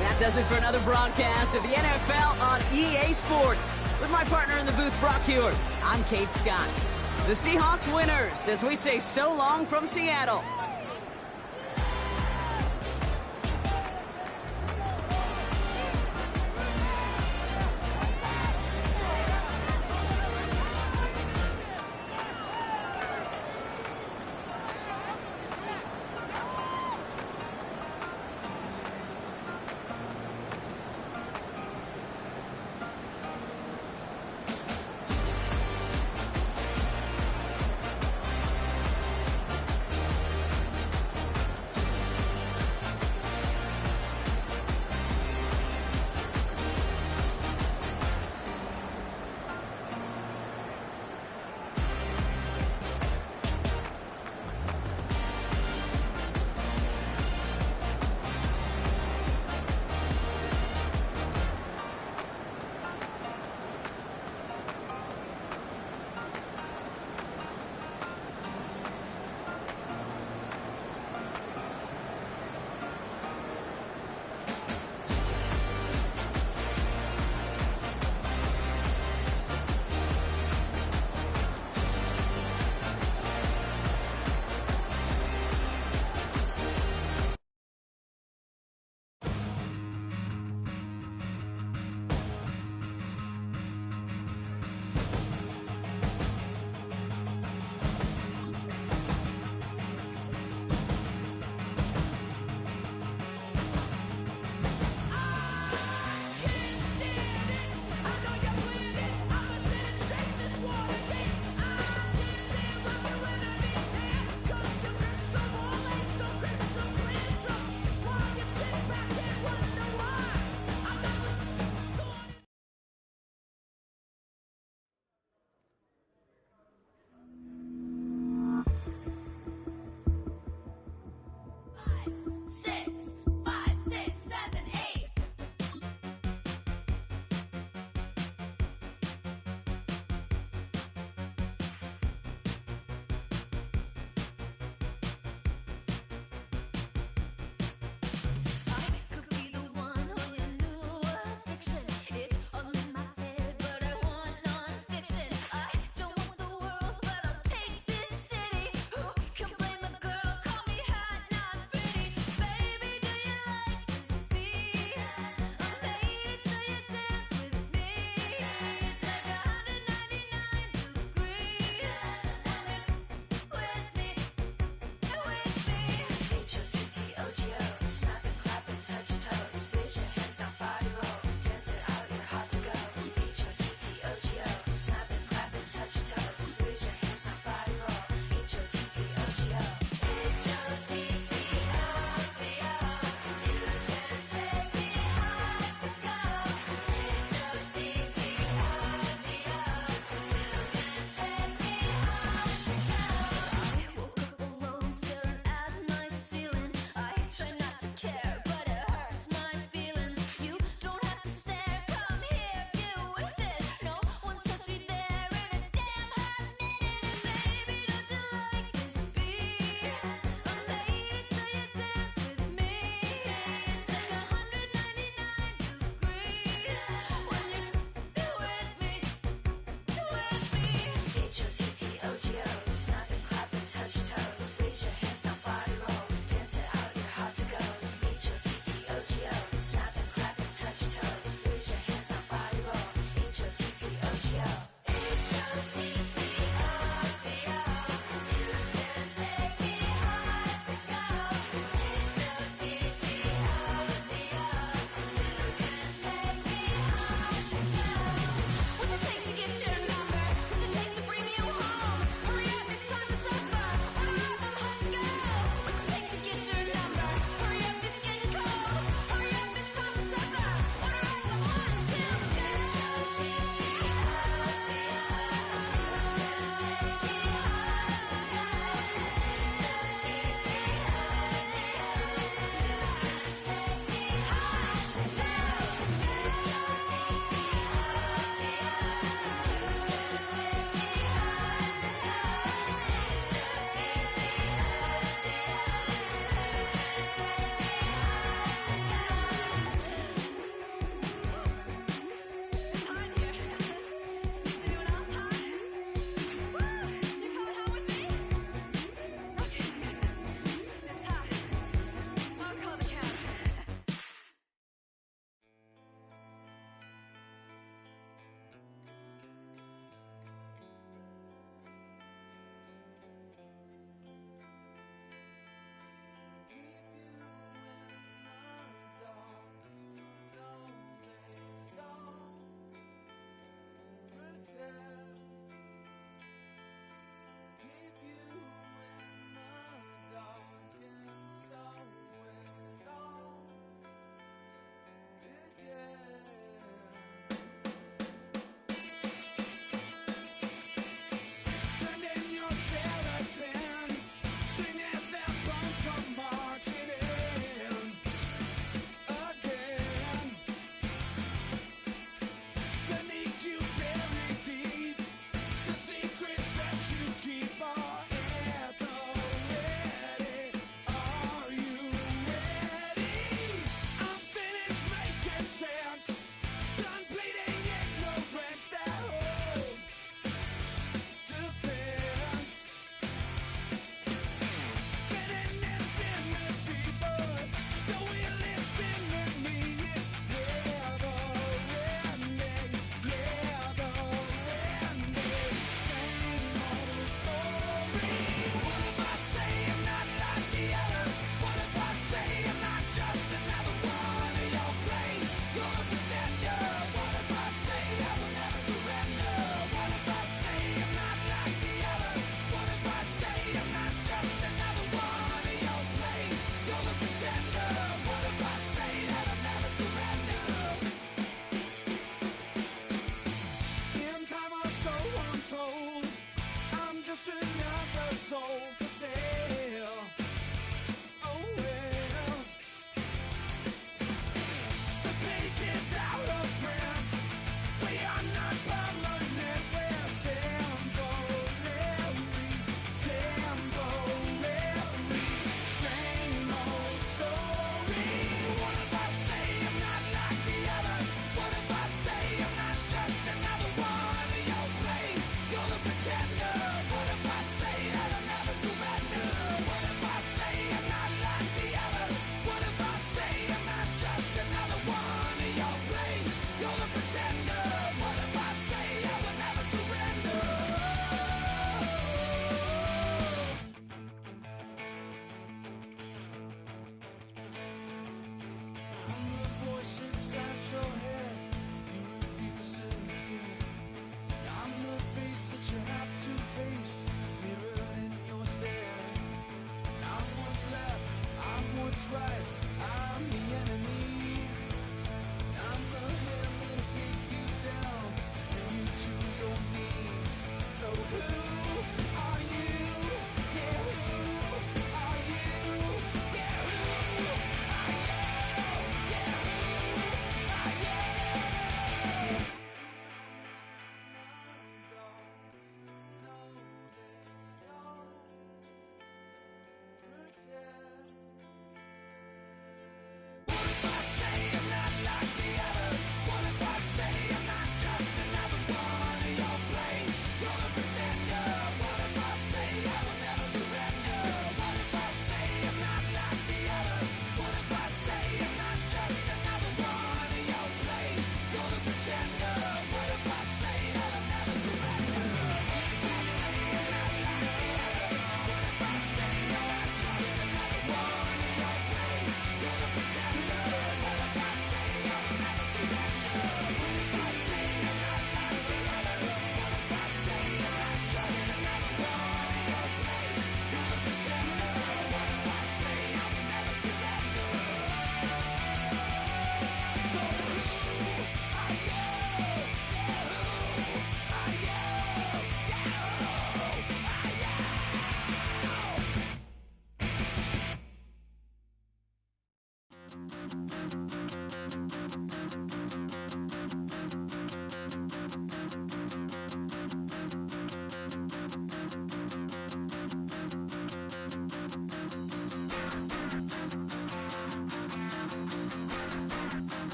That does it for another broadcast of the NFL on EA Sports. With my partner in the booth, Brock Heward, I'm Kate Scott. The Seahawks winners as we say so long from Seattle.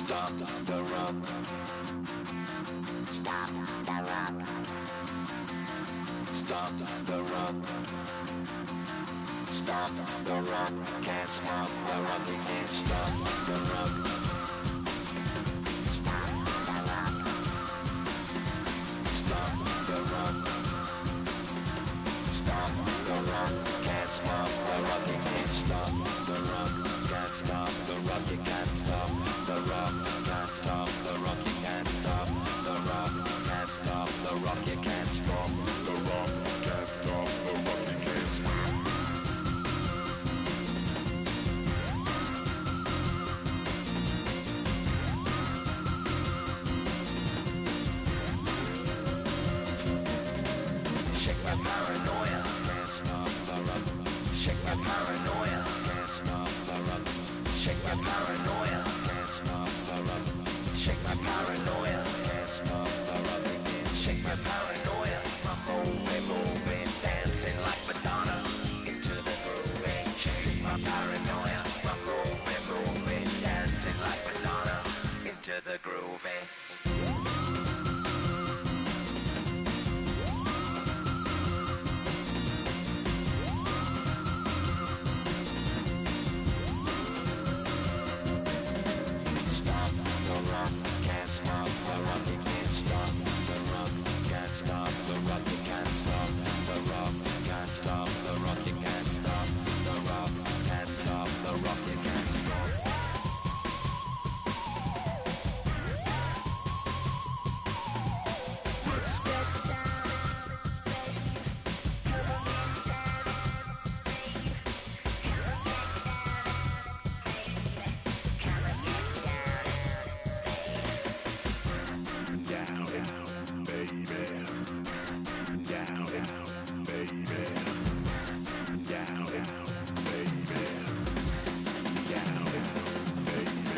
Stop the rock. Stop the rock. Stop the rock. Stop the rock. Can't stop the rock. You can't stop the rock. Stop the rock. Stop the rock. Stop the rock. Can't stop the rock. You can't stop the rock. Can't stop the rock. You can't stop the rock. Can't stop the rock. You can't stop the rock. Can't stop the rock. You can't stop the rock. Can't stop the rock. You can't stop. Shake my paranoia. Can't stop the rock. Shake my paranoia. Can't stop the rock. Shake my paranoia. Can't stop the rock. Shake my paranoia. Can't stop the rock. Shake my paranoia. I'm moving, dancing like Madonna into the groove. Shake my paranoia. I'm moving, dancing like Madonna into the groove. Stop the rock, can't stop the rock, you can't stop the rock, can't stop the rock, you can't stop the rock, can't stop the rock, you can't stop the rock, can't stop the rock, you can't stop. Down, down, baby. Down, down, baby. Down, down, baby. Down, down, baby.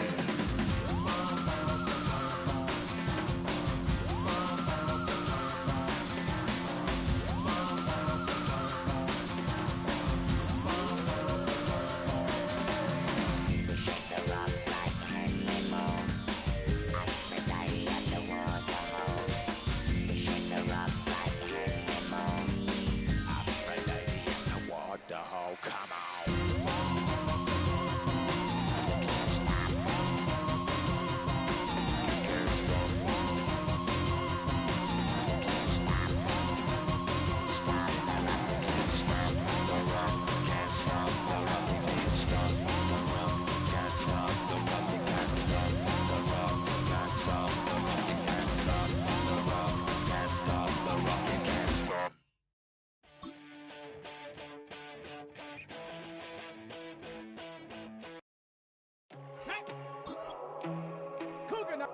Shake the rock like anymore. Aphrodite at the waterhole. Shake the rock like anymore. Aphrodite at the waterhole. Come on. You can't stop. You can't stop. You can't stop. Stop the rock. You can't stop the rock. Can't stop the rock. You can't stop the rock. Can't stop the rock. You can't stop the rock. Can't stop the rock. You can't stop the rock. Can't stop the rock. You can't stop. Coconut.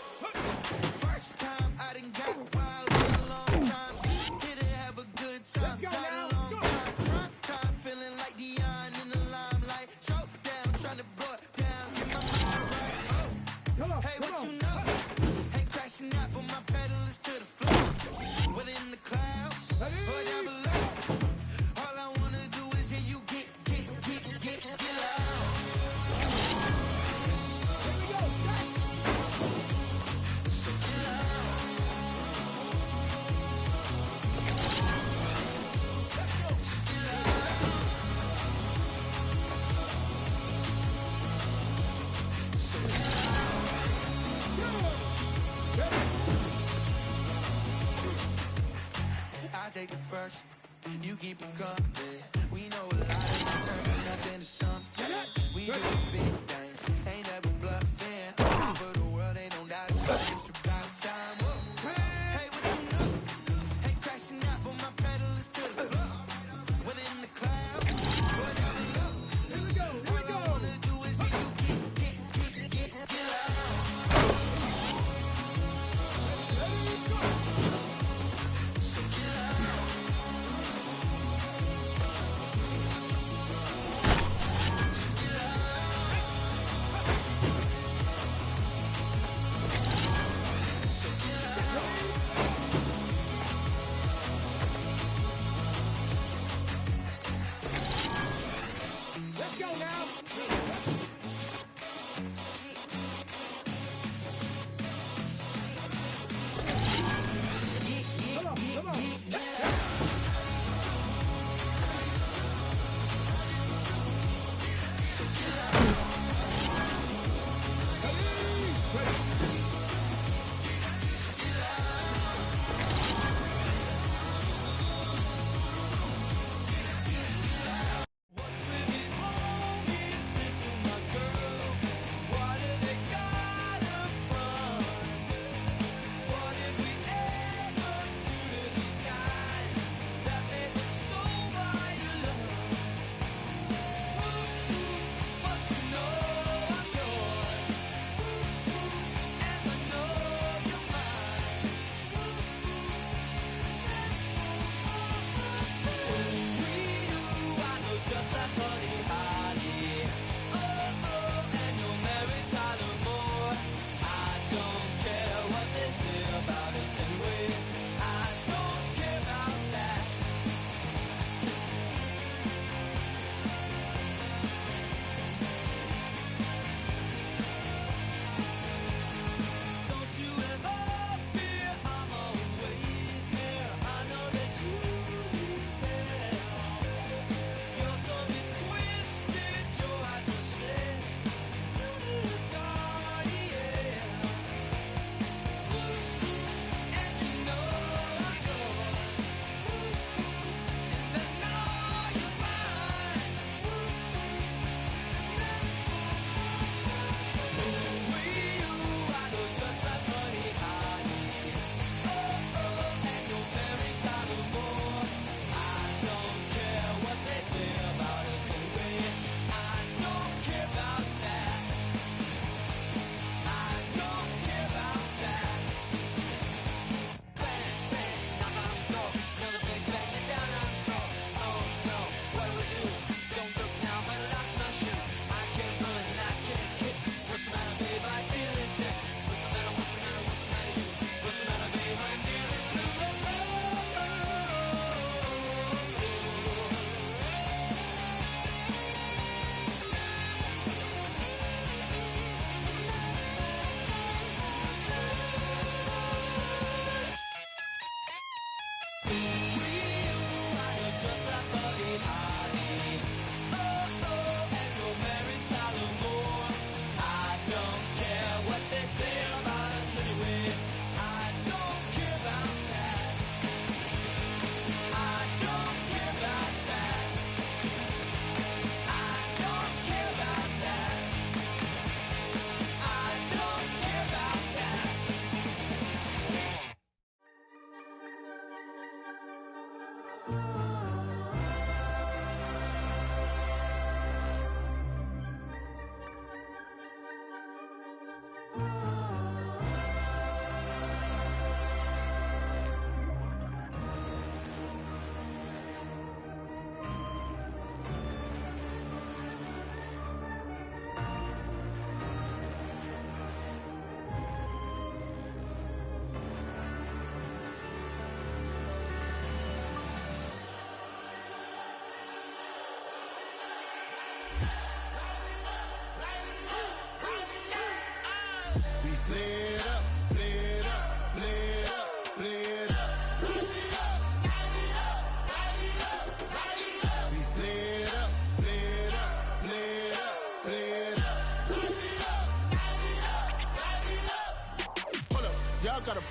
First time I done got wild in a long time. Didn't have a good time, Let's go got now, a long go. time. Prime time, feeling like Dion in the limelight. Showdown, trying to blow it down, get my mind right. Come on, Hey, come what on. you know? Ain't crashing out, but my pedal is to the floor. Within the clouds, or down below. All I wanna do is hear you get loud. Here we go, Jack. So get loud. I take the first, you keep it company. We know a lot of turning nothing to something. We do big things, ain't never bluffing. For the world ain't no doubt about it, it's about time. Whoa. Hey, what you know? Ain't crashing out, but my pedal is to the floor. Within the clouds, or down below. Here we go, here we All I go. wanna do is hear you get loud. So get loud.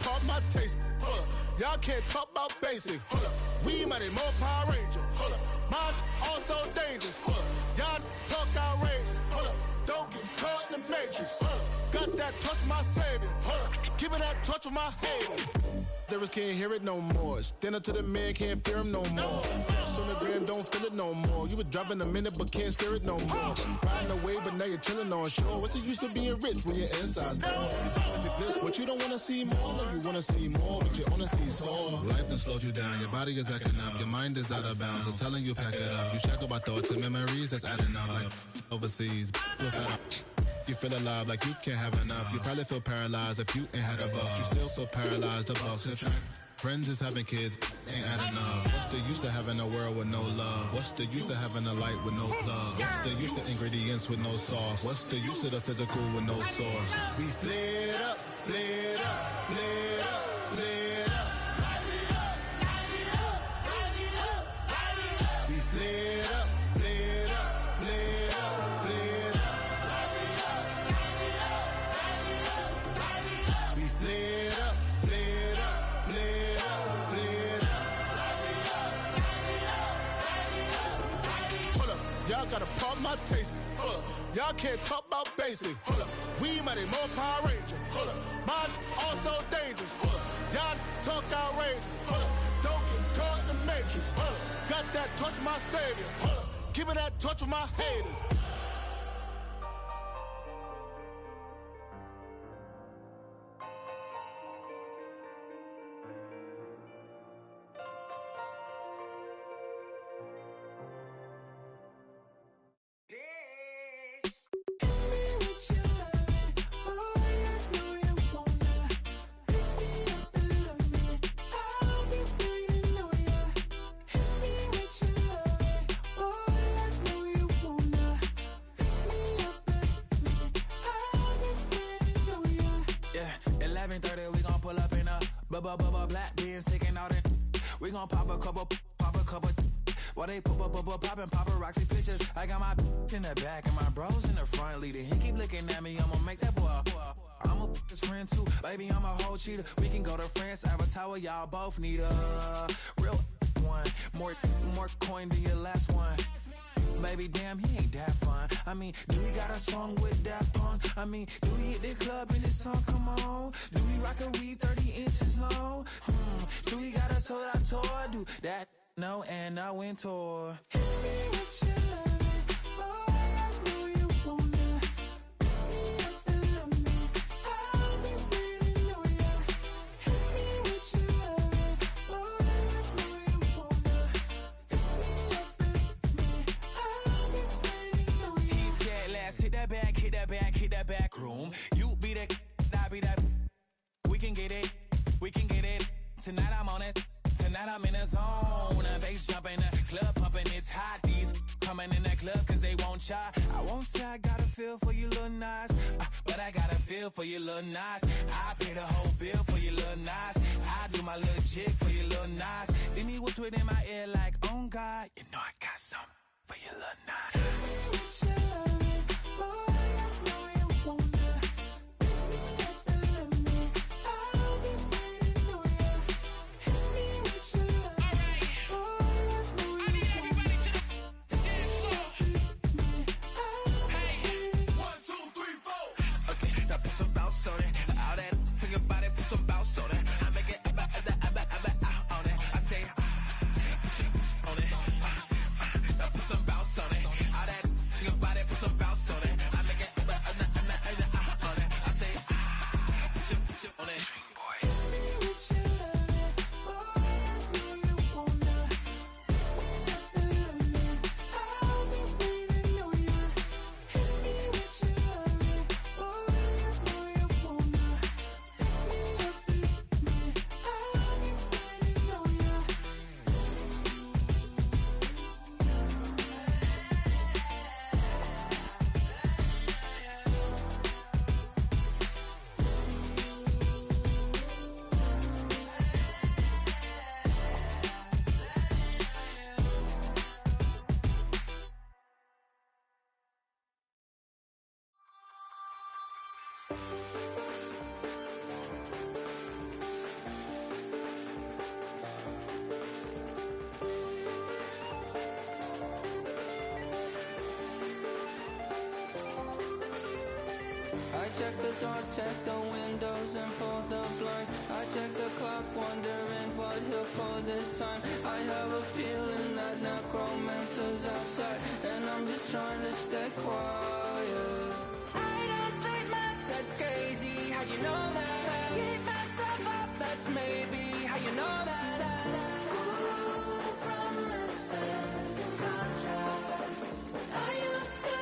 pop my taste. Hold up. Y'all can't talk about basic. Hold up. We money more Power Ranger. Hold up. Mine also dangerous. Hold up. Y'all talk outrageous. Hold up. Don't get caught in the matrix. Hold up. Got that touch my savior. Hold up. Give me that touch of my haters. There can't hear it no more. Stand up to the man, can't fear him no more. Sonogram don't feel it no more. You been driving a minute but can't steer it no more. Riding away but now you're chilling on shore. What's the use of being rich when your inside's poor? Is it this what you don't wanna see more? No, you wanna see more but you only see sore. Life done slowed you down. Your body is acting up. Your mind is out of bounds. It's telling you pack it up. You shackled by thoughts and memories that's adding up. Like overseas, with that. You feel alive like you can't have enough. You probably feel paralyzed if you ain't had a buck. You still feel paralyzed, the bucks attract. Friends is having kids, ain't adding up. What's the use of having a world with no love? What's the use of having a light with no plug? What's the use of ingredients with no sauce? What's the use of the physical with no source? We flared up, flared up, flared up, flared up. Light me up, light me up, light me up, light me up. We flared up, flared up, flared up, flared up. Light me up, light me up, light me up, light me up. We flared up, flared up, flared up, flared up. Light me up, light me up, light me up, light me up. Hold up, y'all gotta pop my taste. Hold up, y'all can't talk about basic. Hold up, we mighty more Power Ranger. Hold up, mine also dangerous. Hold up, y'all talk outrageous. Hold up, don't get caught in the matrix. Hold up, got that touch of my savior. Hold up, give me that touch of my haters. Black beans taking out it. We gon' pop a couple. While they poppin' paparazzi pictures. I got my in the back and my bros in the front leading. He keep looking at me, I'ma make that boy. I'm a his friend too, baby, I'm a whole cheater. We can go to France, Avatar, y'all both need a real one. More coin than your last one. Baby, damn, he ain't that fun. I mean, do he got a song with that punk? I mean, do he hit the club in this song? Come on. Do he rock a weed 30 inches long? Do he got a sold out tour? Do that? No, and I went tour. Hit that back room. You be the, I be that. We can get it. Tonight I'm on it. Tonight I'm in a zone. A bass jumping, the club pumping, it's hot. These coming in that club cause they won't try. I won't say I got a feel for you little nice, but I got a feel for you little nice. I pay the whole bill for you little nice. I do my little jig for you little nice. Then he whisper in my ear like, oh God, you know I got something for you little nice. Some bounce on it. All that body, put some bounce on it. I I check the doors, check the windows, and pull the blinds. I check the clock, wondering what he'll pull this time. I have a feeling that necromancer's outside, and I'm just trying to stay quiet. I don't sleep much, that's crazy. How'd you know that? I keep myself up, that's maybe how you know that. Ooh, promises and contracts I used to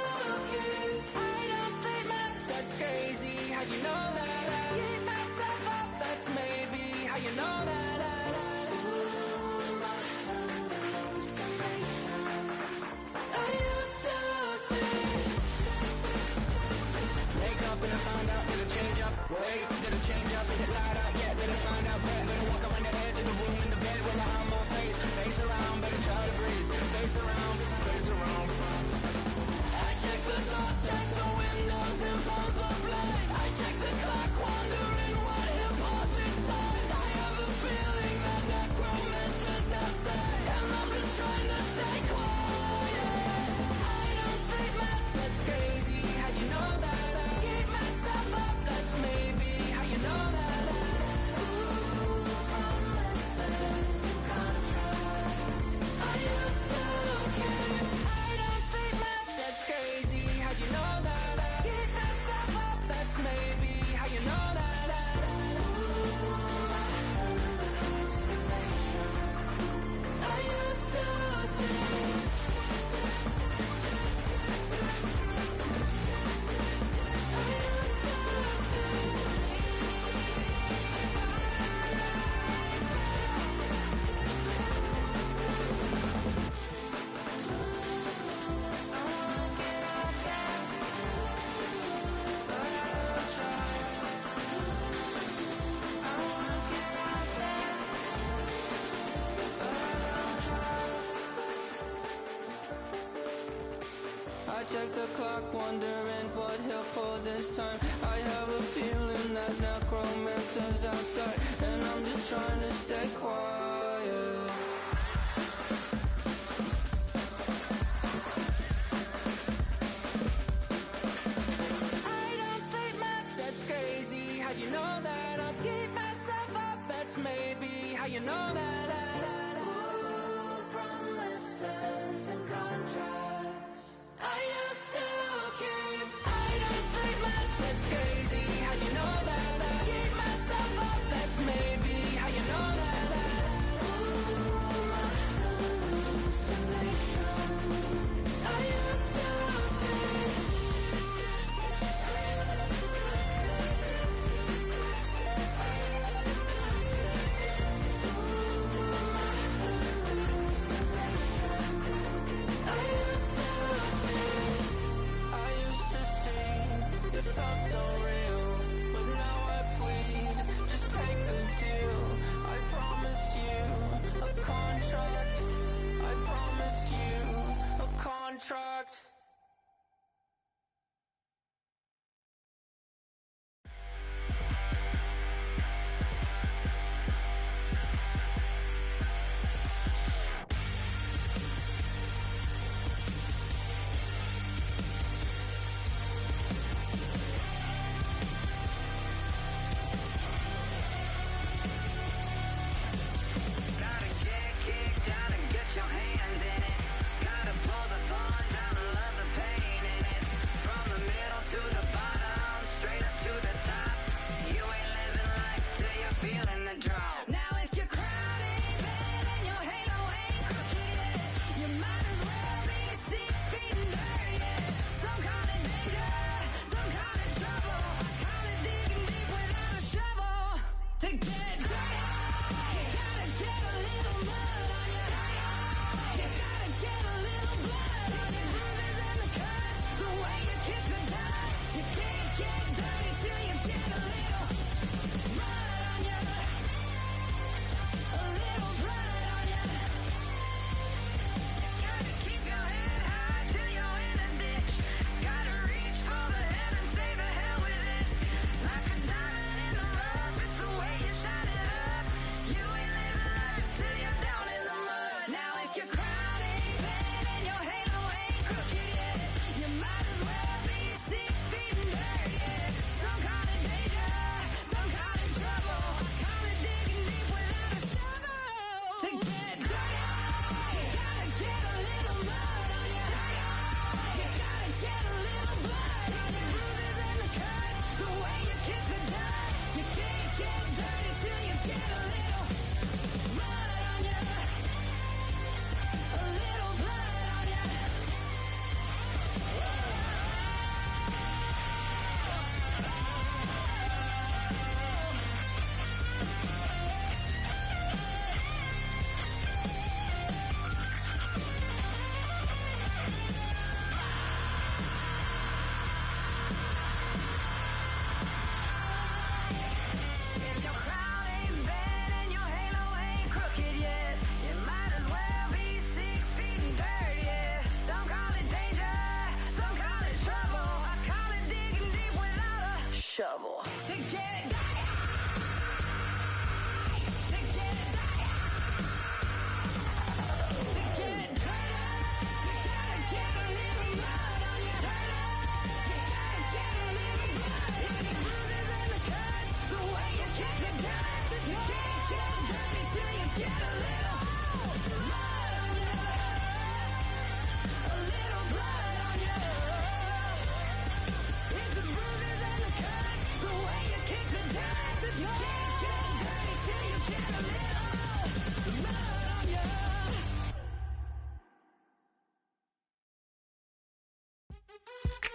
keep. I don't sleep much, that's crazy. How'd you know that? I keep myself up, that's maybe how you know that. Ooh, my hallucination I used to see. Wake up and I found out, did it change up? Wait, did it change up? Is it light out? Yeah, did it find out? Better walk around the edge of the room in the bed with my arm on face. Face around, better try to breathe. Face around, face around. I check the doors, check the windows, and pull the blind. I check the clock, wondering what he'll pull this time. I have a feeling that necromancer's outside, and I'm just trying to stay quiet. I don't sleep much, that's crazy. How'd you know that? I keep myself up, that's maybe how you know that. Ooh, promises and contracts I used to keep. I don't sleep much, that's crazy. How'd you know that? I keep myself up, that's maybe how you know that. Ooh, my hallucination I used to see. I check the clock, wondering what he'll pull this time. I have a feeling that necromancer's outside, and I'm just trying to stay quiet. I don't sleep much, that's crazy. How'd you know that? I'll keep myself up, that's maybe how you know that. Ooh, promises and contracts I used to keep. I don't sleep much, that's crazy. How'd you know that? I keep myself up, that's maybe how you know that. Ooh, my hallucination I used to see. Ooh,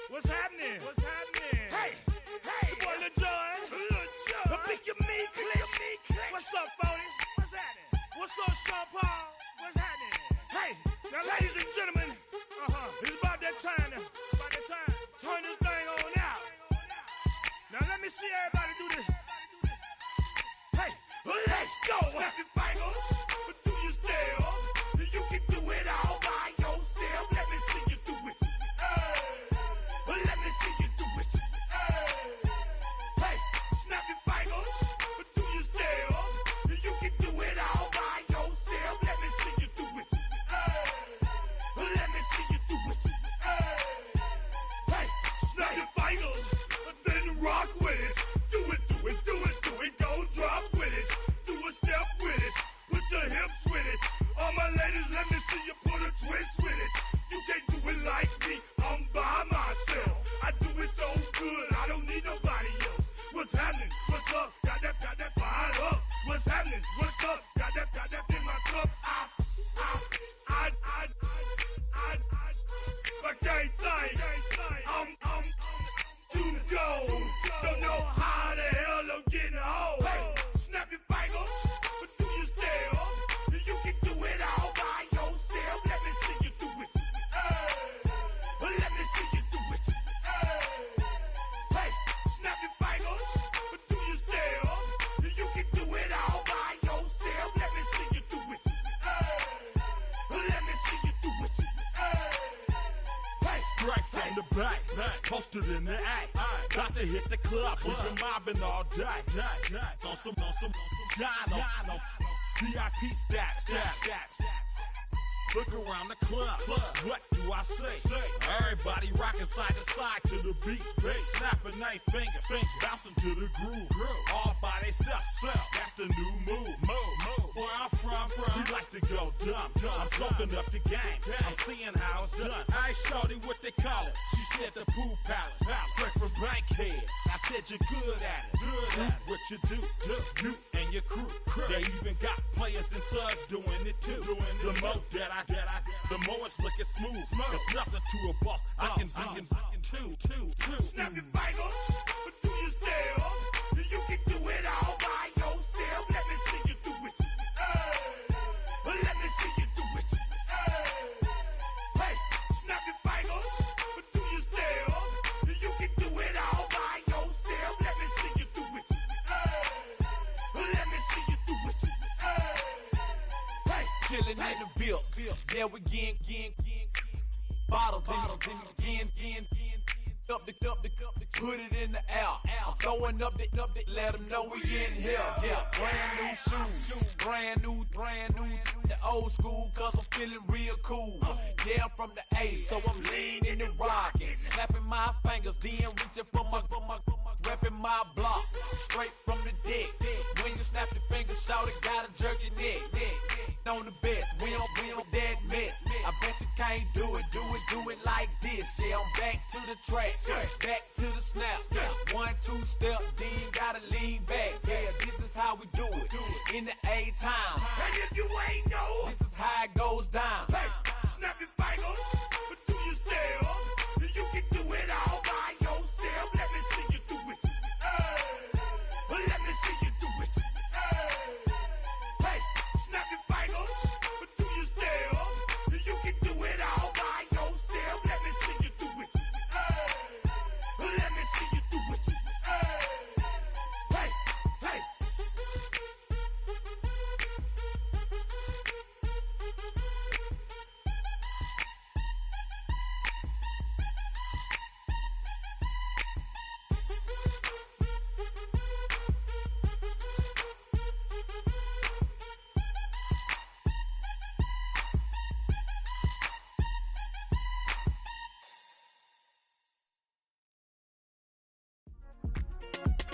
What's happening? What's happening? Hey, hey, it's your boy Lil Jon. Lil Jon. Pick your me click. What's up, 40? What's happening? What's up, Sean Paul? What's happening? Hey, now ladies and gentlemen, it's about that time now. About that time. Turn this thing on out. Now let me see everybody do this. Hey, let's go. Snap your fingers, but do you still? You can do it all by yourself. Let me see you do it. Let me see you do it. Hey, snap your fingers, but do you still? You can do it all by yourself. Let me see you do it. Let me see you do it. Hey, snap your fingers, then rock with it. Do it, do it, do it, do it. Go drop with it. Do a step with it. Put your hips with it. All my ladies, let me see you put a twist with it. You can't do it like me. I'm by myself. I do it so good. I don't need nobody else. What's happening? What's up? Got that fired up. What's happening? What's up? Got that in my cup. I can't think. I'm too cold. Don't know how the hell I'm getting home. Hey, snap your fingers, but do you still? You can do it all by yourself. Let me see you do it. Let me see you do it. Hey, snap your fingers, but do you still? You can do it all by yourself. Let me see you do it. Let me see you do it. Hey, strike from the back, posted in the act. Got to hit the club, we've been mobbing all day. On some Jono, VIP stats. Look around the club. What do I say? Everybody rocking side to side to the beat. Snapping their fingers, bouncing to the groove. All by themselves. That's the new move. Where I'm from, we like to go dumb. I'm soaking up the game. I'm seeing how it's done. I ain't shorty what they call it. She said the pool palace. Straight from Bankhead. I said you're good at it. What you do, you and your crew. They even got players and thugs doing it too. The more the more it's looking smooth. It's nothing to a boss. I can two. Snap your fingers, but do you still? You can do it all by yourself. Let me see you do it. Let me see you do it. Hey, snap your fingers, but do you still? You can do it all by yourself. Let me see you do it. Let me see you do it. Hey, chillin' in the bill. Yeah, we again. Bottles in again. Up the put it in the air. I'm throwing up the, let them know we in here. Yeah, brand new shoes, brand new. The old school, cause I'm feeling real cool. Yeah, I'm from the A, so I'm leaning and rocking. Snapping my fingers, then reaching for my repping my block. Straight from the deck. When you snap your fingers, shout it, gotta jerk your neck. On the best, we don't dead mess. I bet you can't do it like this. Yeah, I'm back to the track, back to the snap. 1, 2 step, then gotta lean back. Yeah, this is how we do it in the A time. And if you ain't know, this is how it goes down. Hey, snap your fingers, but do you still? You can do it all by yourself. Let me see you do it. Let me see you do it. Hey, snap your fingers, but do you still? You can do it all by yourself. Let me see you do it. Let me see you do it. Hey.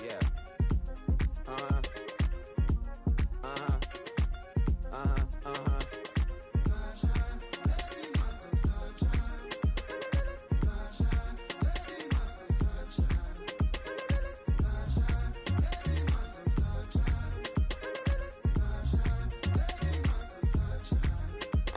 Yeah.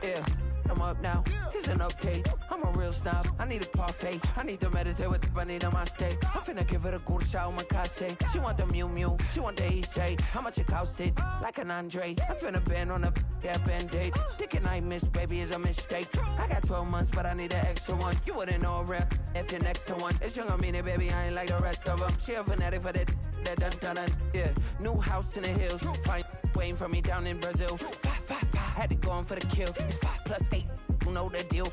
Yeah, I'm up now. Here's an update. I'm a real snob. I need a parfait. I need to meditate with the bunny on my stay. I'm finna give it a good shot with my case. She want the Mew Mew. She want the EJ. How much it costed? Like an Andre. I spent a band on a band-aid. Thinking I miss, baby, is a mistake. I got 12 months, but I need an extra one. You wouldn't know a rap if you're next to one. It's young, I mean it, baby, I ain't like the rest of them. She a fanatic for that dun. Yeah, new house in the hills. Fine, waiting for me down in Brazil. 5, had to go on for the kill. It's 5 plus 8, you know the deal.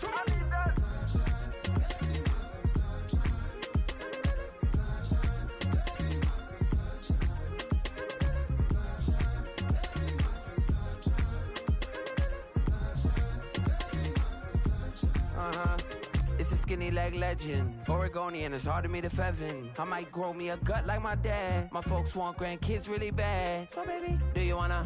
It's a skinny leg legend. Oregonian, it's hard to meet a Fevin. I might grow me a gut like my dad. My folks want grandkids really bad. So baby, do you wanna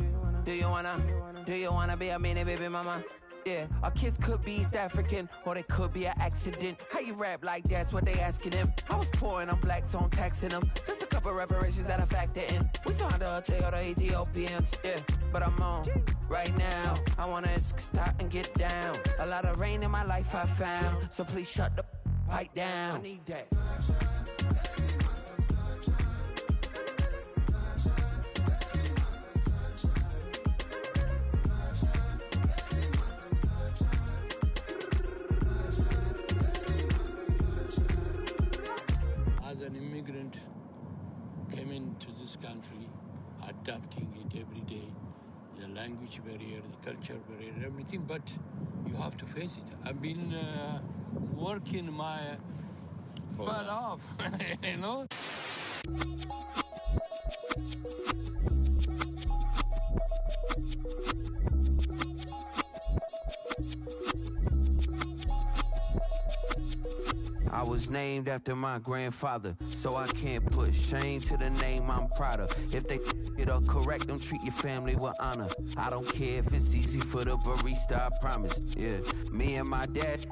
be a mini baby mama? Yeah, our kids could be East African, or they could be an accident. How you rap like that's what they asking him. I was poor and I'm black, so I'm taxing them. Just a couple reparations that I factor in. We saw the other Ethiopians, yeah, but I'm on right now. I wanna stop and get down. A lot of rain in my life I found, so please shut the fight down. I need that. As an immigrant who came into this country, adapting it every day, the language barrier, the culture barrier, everything, but you have to face it. I've been working my butt off, you know? I was named after my grandfather, so I can't put shame to the name I'm proud of. If they it up correct, don't treat your family with honor. I don't care if it's easy for the barista, I promise. Yeah, me and my dad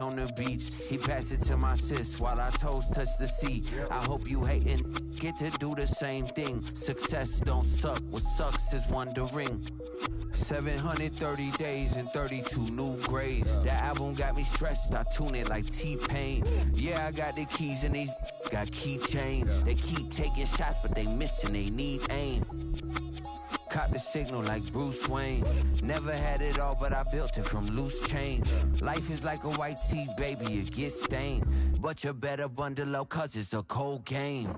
on the beach, he passed it to my sis while our toes touch the sea. I hope you hatin' get to do the same thing. Success don't suck, what sucks is wondering. 730 days and 32 new grades. That album got me stressed, I tune it like T-Pain. Yeah, I got the keys and these got keychains. They keep taking shots, but they missing, they need aim. Caught the signal like Bruce Wayne. Never had it all, but I built it from loose change. Life is like a white tee, baby, it gets stained. But you better bundle up, cause it's a cold game.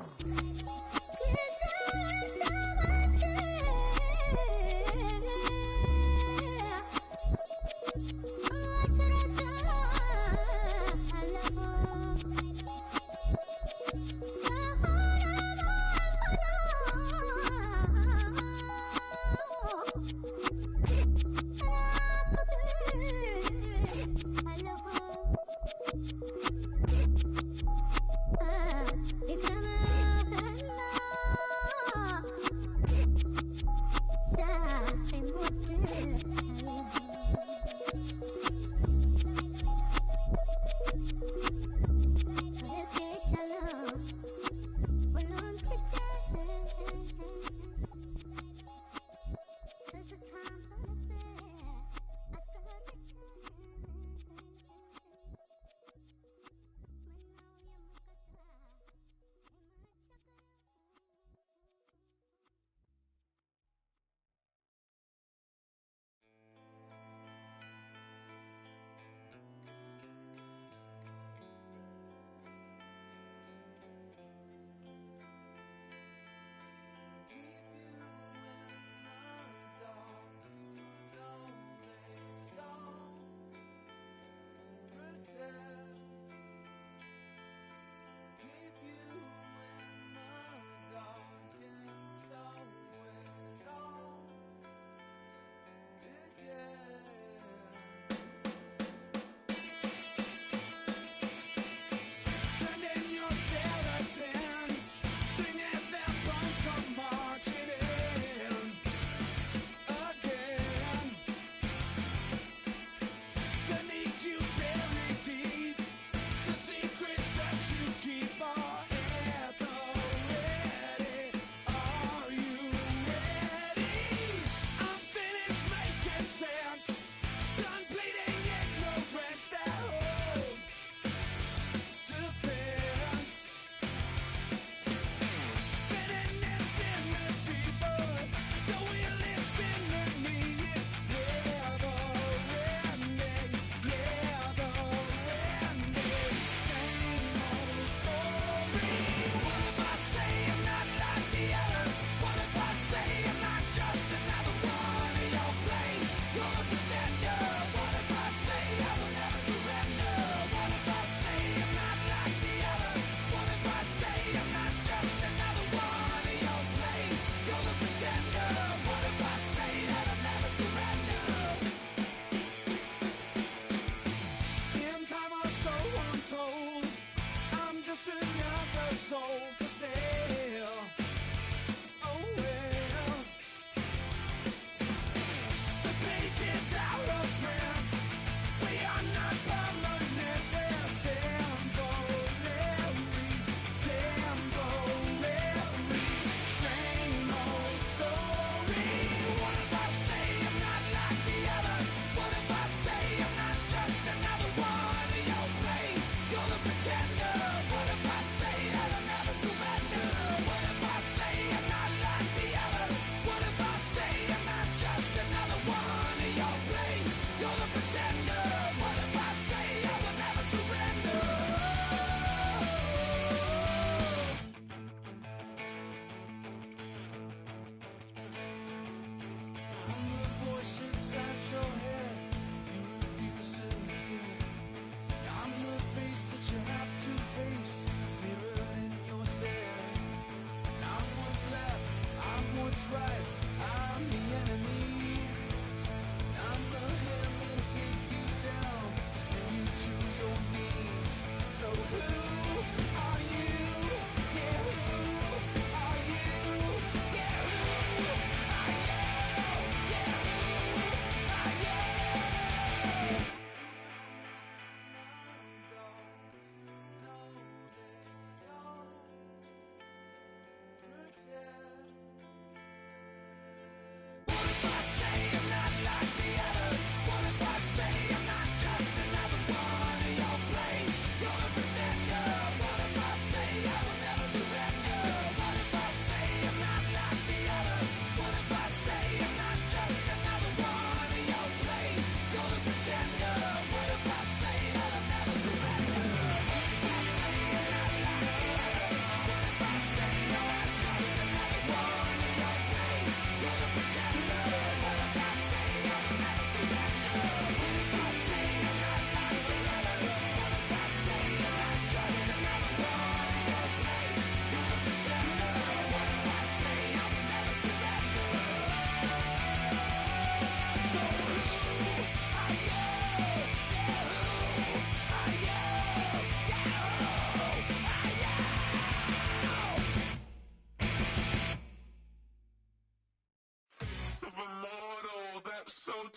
You buried deep.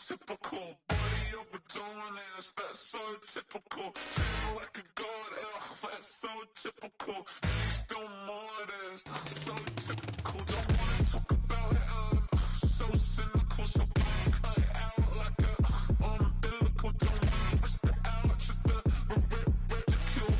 Typical body of a donut, that's so typical. Tail like a god, that's so typical. He's still modest, so typical. Don't wanna talk about it, so cynical. So cut it out like a umbilical. Don't wanna risk the ouch of the ridicule.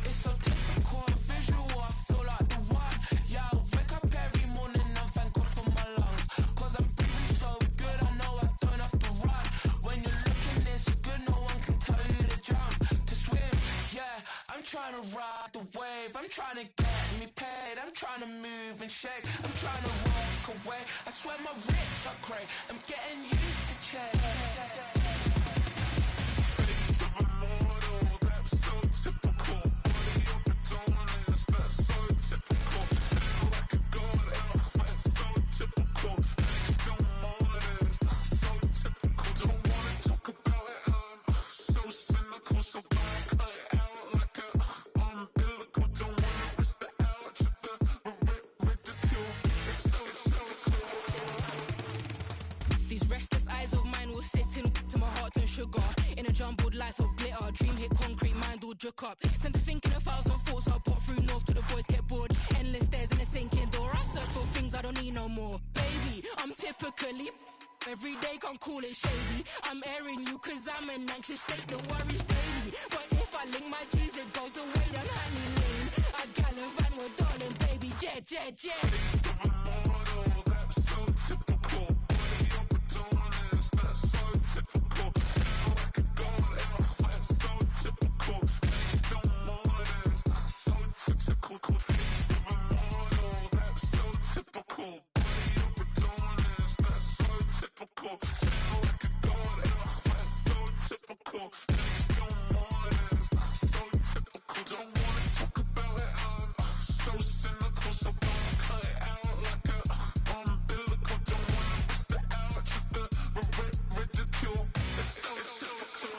It's so typical and visual, I feel like the one. Yeah, I wake up every morning and thank God for my lungs. Cause I'm breathing so good, I know I don't have to run. When you're looking this good, no one can tell you to jump, to swim. Yeah, I'm trying to ride the wave, I'm trying to get me paid, I'm trying to move and shake, I'm trying to walk away. I swear my wrists are great, I'm getting used to change. Face of a mortal, that's so typical. Body of a donut, that's so typical. Tail like a god, that's so typical. He's still modest, so typical. Don't wanna talk about it, so cynical. So cut it out like a umbilical. Don't wanna risk the ouch of the ridicule. It's so These restless eyes of mine will sit in to my heart and sugar. In a jumbled life of glitter, dream hit concrete, mind all jerk up. Tend to think in 1,000 thoughts, I pop through north to the voice get bored. Endless stairs in a sinking door, I search for things I don't need no more. Baby, I'm typically every day can't call it shady. I'm airing you cause I'm an anxious state, the worries daily. But if I link my G's, it goes away down honey lane. I gallivant with darling, baby, jet. face of a mortal, that's so typical. Body of a donut, that's so typical. Tail like a god, that's so typical. He's still modest, so typical. Face of a mortal, that's so typical. Body of a donut, that's so typical. Tail like a god, that's so typical. He's still modest, so typical. Don't wanna talk about it, so cynical. So cut it out like a umbilical. Don't wanna risk the ouch of the ridicule. It's so typical.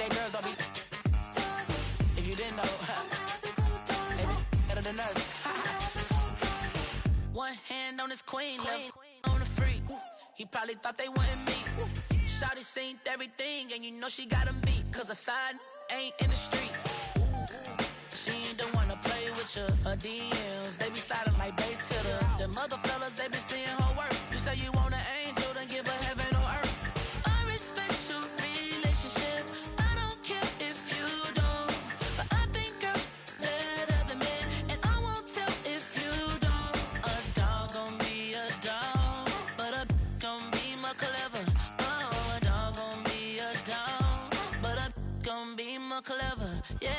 they girls don't be. If you didn't know, they be better than us. One hand on his queen, left on the freak. He probably thought they wanted me. Shawty seen everything, and you know she got him beat. Cause a side ain't in the streets. She ain't the one to play with you. Her DMs, they be sliding like base hitters. The mother fellas, they be seeing her work. You say you want an angel, then give her heaven on earth. I respect your relationship. I don't care if you don't. But I think girls better than men. And I won't tell if you don't. A dog gon' be a dog. But a gon' be more clever. Oh, a dog gon' be a dog. But a gon' be more clever. Yeah.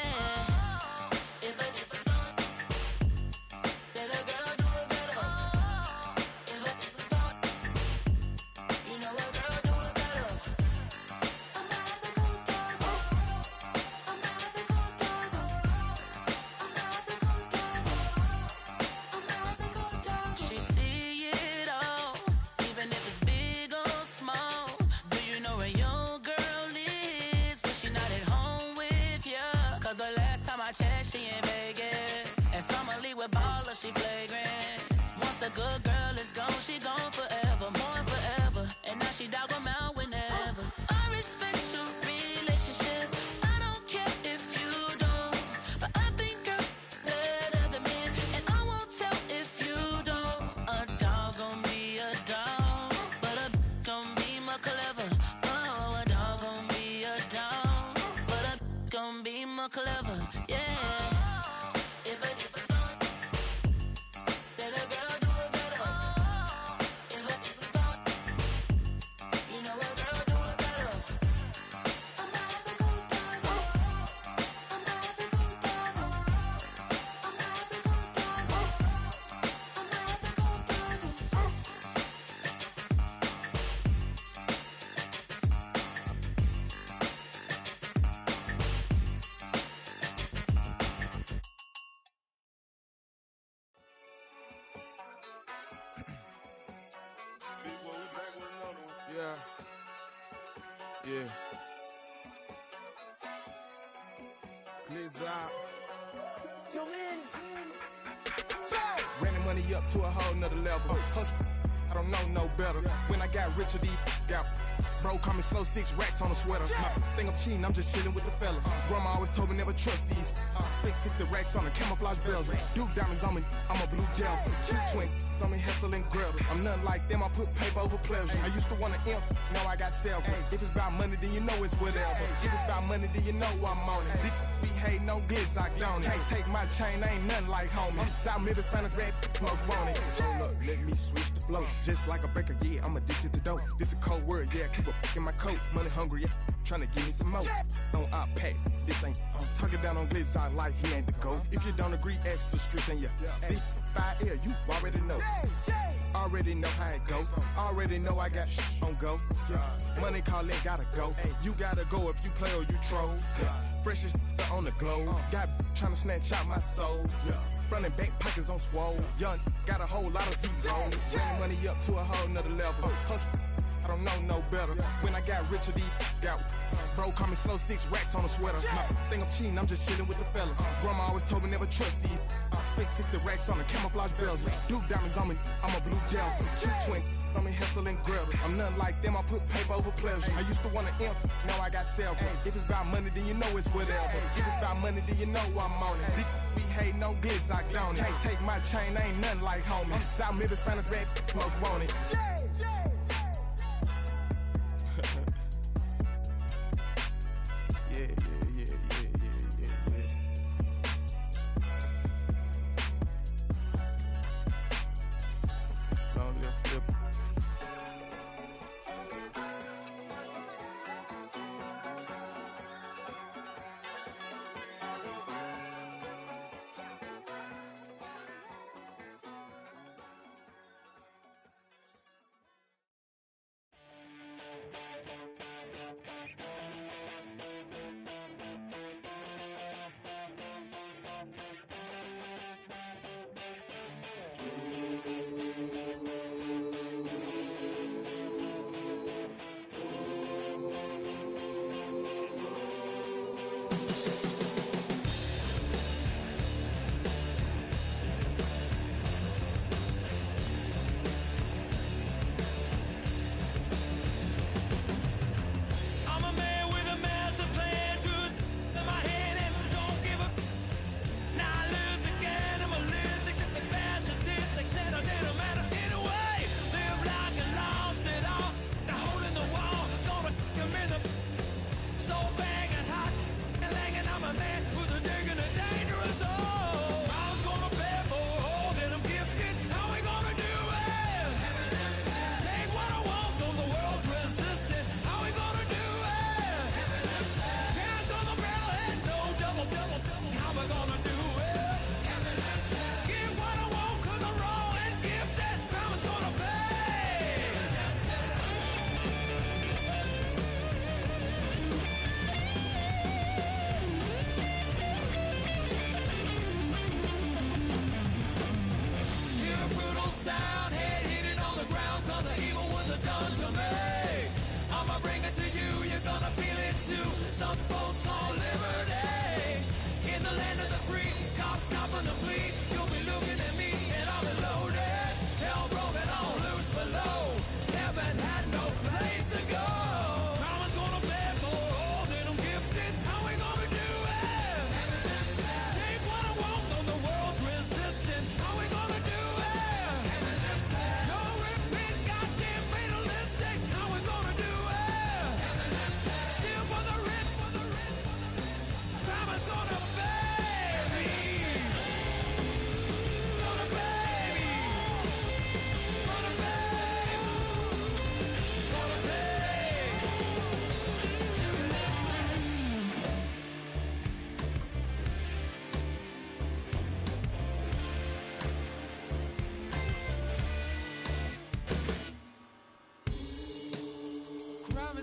She in Vegas, and Summer Lee with baller, she flagrant. Once a good girl is gone, she gone forever, more forever. And now she dog 'em out whenever. I respect your relationship. I don't care if you don't, but I think girls better than men, and I won't tell if you don't. A dog gon' be a dog, but a gon' be more clever. Oh, a dog gon' be a dog, but a gon' be more clever. Yeah. Yeah. Blizzard. Ran the money up to a whole nother level. Hustle, I don't know no better. When I got richer, these got. Bro, call me slow, 6 racks on a sweater. Think I'm cheating, I'm just chilling with the fellas. Grandma always told me never trust these. Spent 60 racks on the camouflage bells. Duke diamonds on me, I'm a blue devil. 220 on me, Hessel and Gretel. I'm nothing like them, I put paper over pleasure. I used to want to imp, now I got several. If it's about money, then you know it's whatever. If it's about money, then you know I'm on it. Be hating no glitz, I don't it. Can't take my chain, I ain't nothing like homie. South Middle Spanish red, most want it. So look, let me switch the flow. Just like a breaker, yeah, I'm addicted to dope. This a cold word, yeah, keep a in my coat. Money hungry, yeah, tryna give me some more. On our pack, this ain't. I'm talking down on glitz, I like he ain't the GOAT. If you don't agree, ask the streets and yeah. This 5 air, you already know. Already know how it go. Already know I got on go. Money calling, gotta go. You gotta go if you play or you troll. Freshest on the globe. Got tryna snatch out my soul. Front and back pockets on swole. Young, got a whole lot of zeros. Ran money up to a whole nother level. Hustle, I don't know no better. When I got richer, these got. Bro, call me slow, 6 racks on a sweater. Think I'm cheating, I'm just chilling with the fellas. Grandma always told me never trust these. Spent 60 racks on the camouflage bells. Duke diamonds on me, I'm a blue devil. 220 on me, Hessel and Gretel. I'm nothing like them, I put paper over pleasure. I used to want to imp, now I got several. If it's about money, then you know it's whatever. If it's about money, then you know I'm on it. Be hating no glitz, I don't it. Can't take my chain, ain't nothing like homie. South Middle Spanish red, most want it.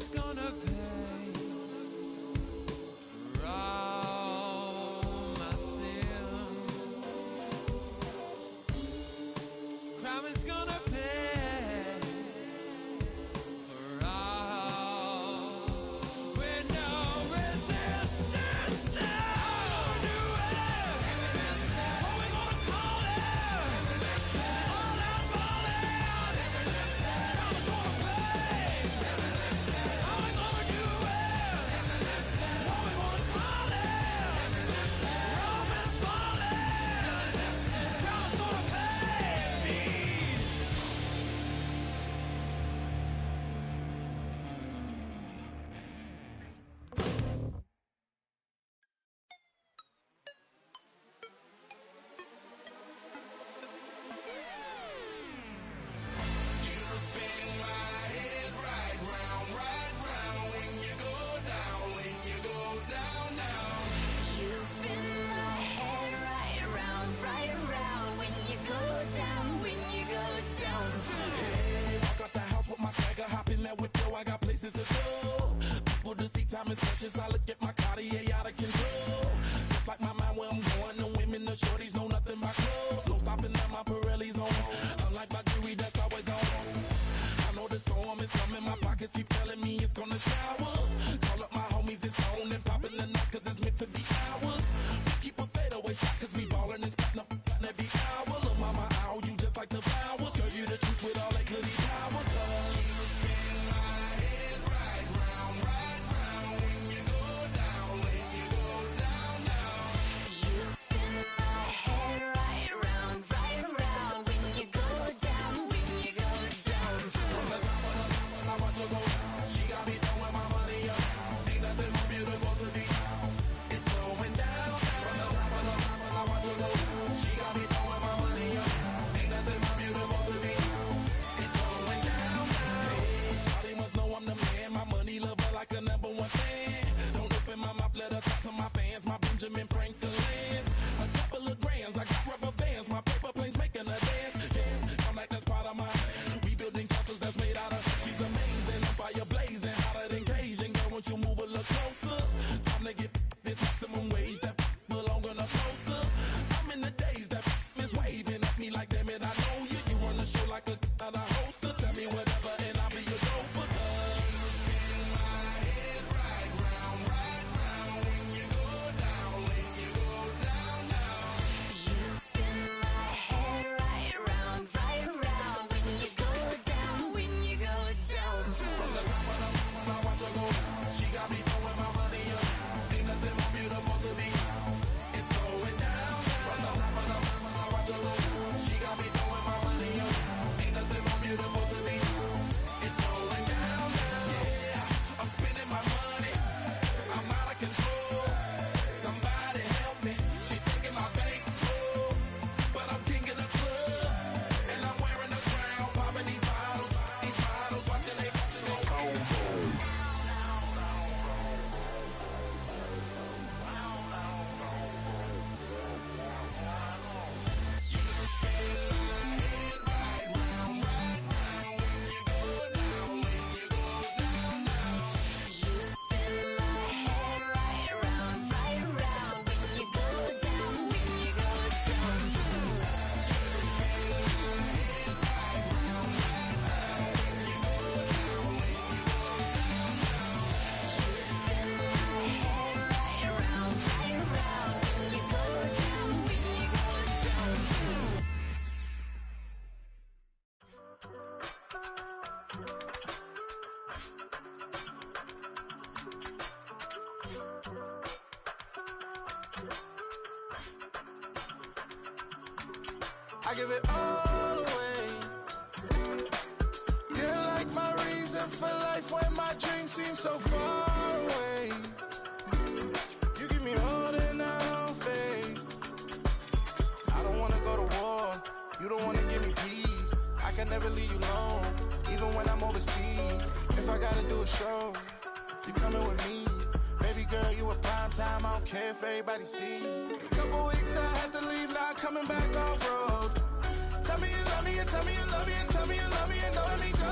is gonna pay for all my sins. Crime is gonna pay for all with no resistance. Now do it. What we gonna call it? All out falling. Crime is gonna pay. How we gonna do it? What we gonna call it? Rome is falling. Crime is gonna pay me. You spin my head right round when you go down, when you go down, down. You spin my head right around when you go down, when you go down. Hey, walk out the house with my swagger, hop in that whip, yo, I got places to go. People to see, time is precious, I look at my Cartier out of control. Just like my mind where I'm going, the women, the shorties know nothing but clothes. No stopping at my Pirelli's on. Unlike my jewelry, that's always on. I know the storm is coming, my pockets keep telling me it's gonna shower. Call up my homies, it's on and popping the night, cause it's meant to be ours. We keep a fadeaway shot, cause we ballin' and spittin' up every hour. Look, mama, ow, you just like the flowers. Girl, you the truth with all that goody power. You spin my head right round when you go down, when you go down, down. You spin my head right around when you go down, when you go down. From the top of the top, I watch her go. She got me throwing my money up. Ain't nothing more beautiful to me. It's going down. From the top of the top, I watch her go. She got me throwing my money up. Ain't nothing more beautiful to me. It's going down. Hey, Shawty must know I'm the man. My money lover like a #1 fan. Don't open my mouth, let her talk to my fans. My Benjamin Franklin's. A couple of grands, I got rubber bands. My paper planes making a dance. Yes, I'm like that's part of my. We building castles that's made out of. She's amazing, I'm fire blazing, hotter than Cajun. Girl, won't you move a little closer? Time to get this maximum wage that belong on a poster. I'm in the days that is waving at me like, damn it, I know you. You run the show like a hoster. Tell me whatever and I'll be your gopher. You spin my head right round when you go down, when you go down, down. You spin my head right around when you go down, when you go down. From the top of the mountain, I watch her go. She got me throwing my money up. Ain't nothing more beautiful to me. It's going down. From the top of the mountain, I watch her go. She got me throwing my money up. Ain't nothing more beautiful to me. It's going down. Yeah, I'm spending my money. I'm out of control. Somebody help me. She taking my bankroll, but I'm king of the club, and I'm wearing a crown, popping these bottles, watching they go home. You spin my head right round when you go down, when you go down, down. You spin my head right around when you go down, when you go down. I give it all away. You're like my reason for life when my dreams seem so far away. You give me all that I don't fade. I don't wanna go to war. You don't wanna give me peace. I can never leave you alone, even when I'm overseas. If I gotta do a show, you coming with me. Baby girl, you a prime time. I don't care if everybody see. Couple weeks I had to leave, now coming back off road. Tell me you love me, and tell me you love me, and tell me you love me, and don't let me go.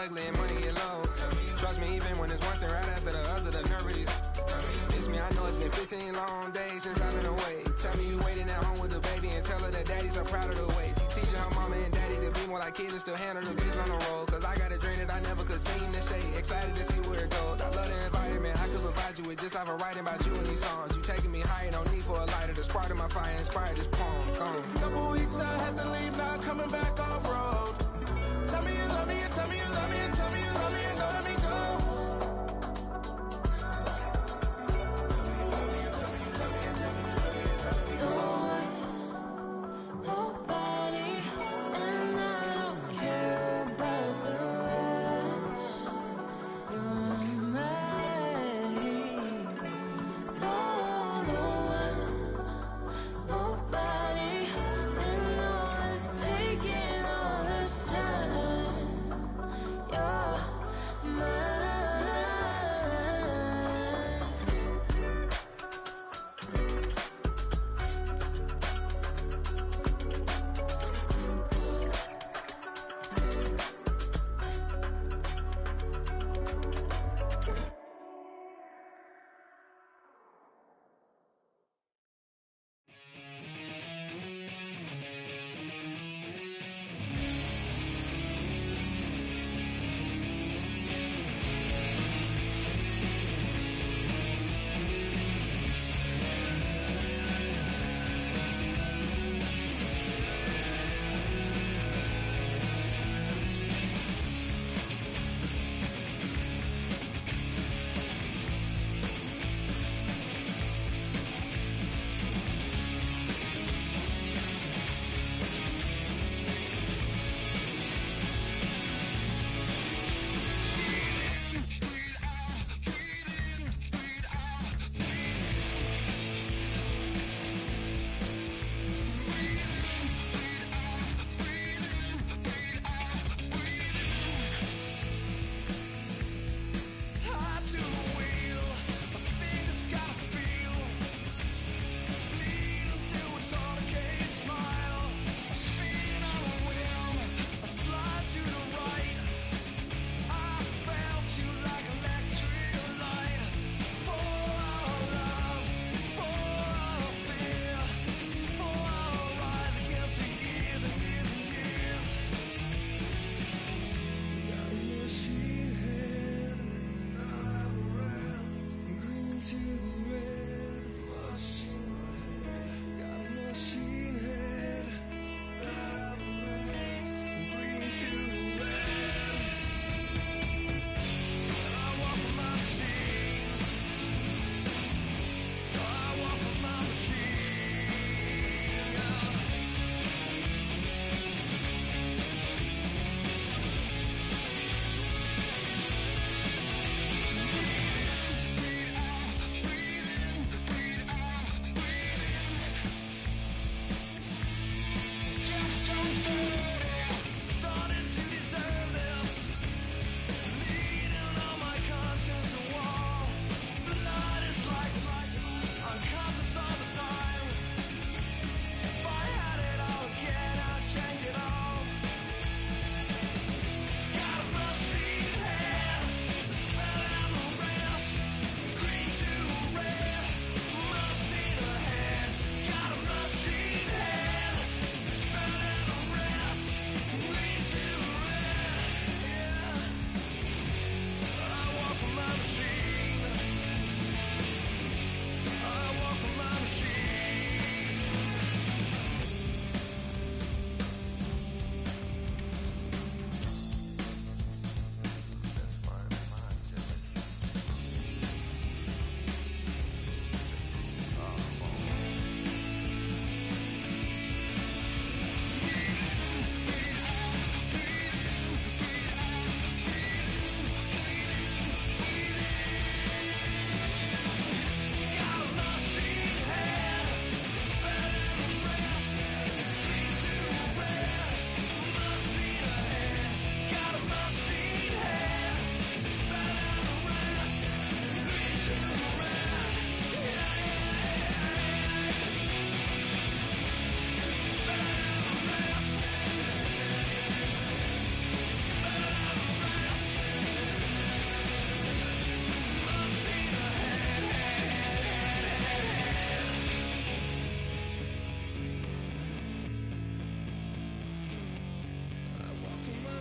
ugly and money get low. Trust me, even when it's one thing right after the other, the nerve is. Miss me, I know it's been 15 long days since I've been away. Tell me you waiting at home with the baby and tell her that daddy's so proud of the way. She teaching her mama and daddy to be more like kids and still handle the bitch on the road. Cause I got a dream that I never could sing to say. Excited to see where it goes. I love the environment. I could provide you with just like a writing about you in these songs. You taking me higher, no need for a lighter. The spark of my fire inspired this poem. Come. Couple weeks I had to leave, now coming back off road. Tell me you love me and tell me you love me and tell me you love me and don't let me go. Nobody, and I don't care about the rest. You're mine. No one, nobody, and all is taking all the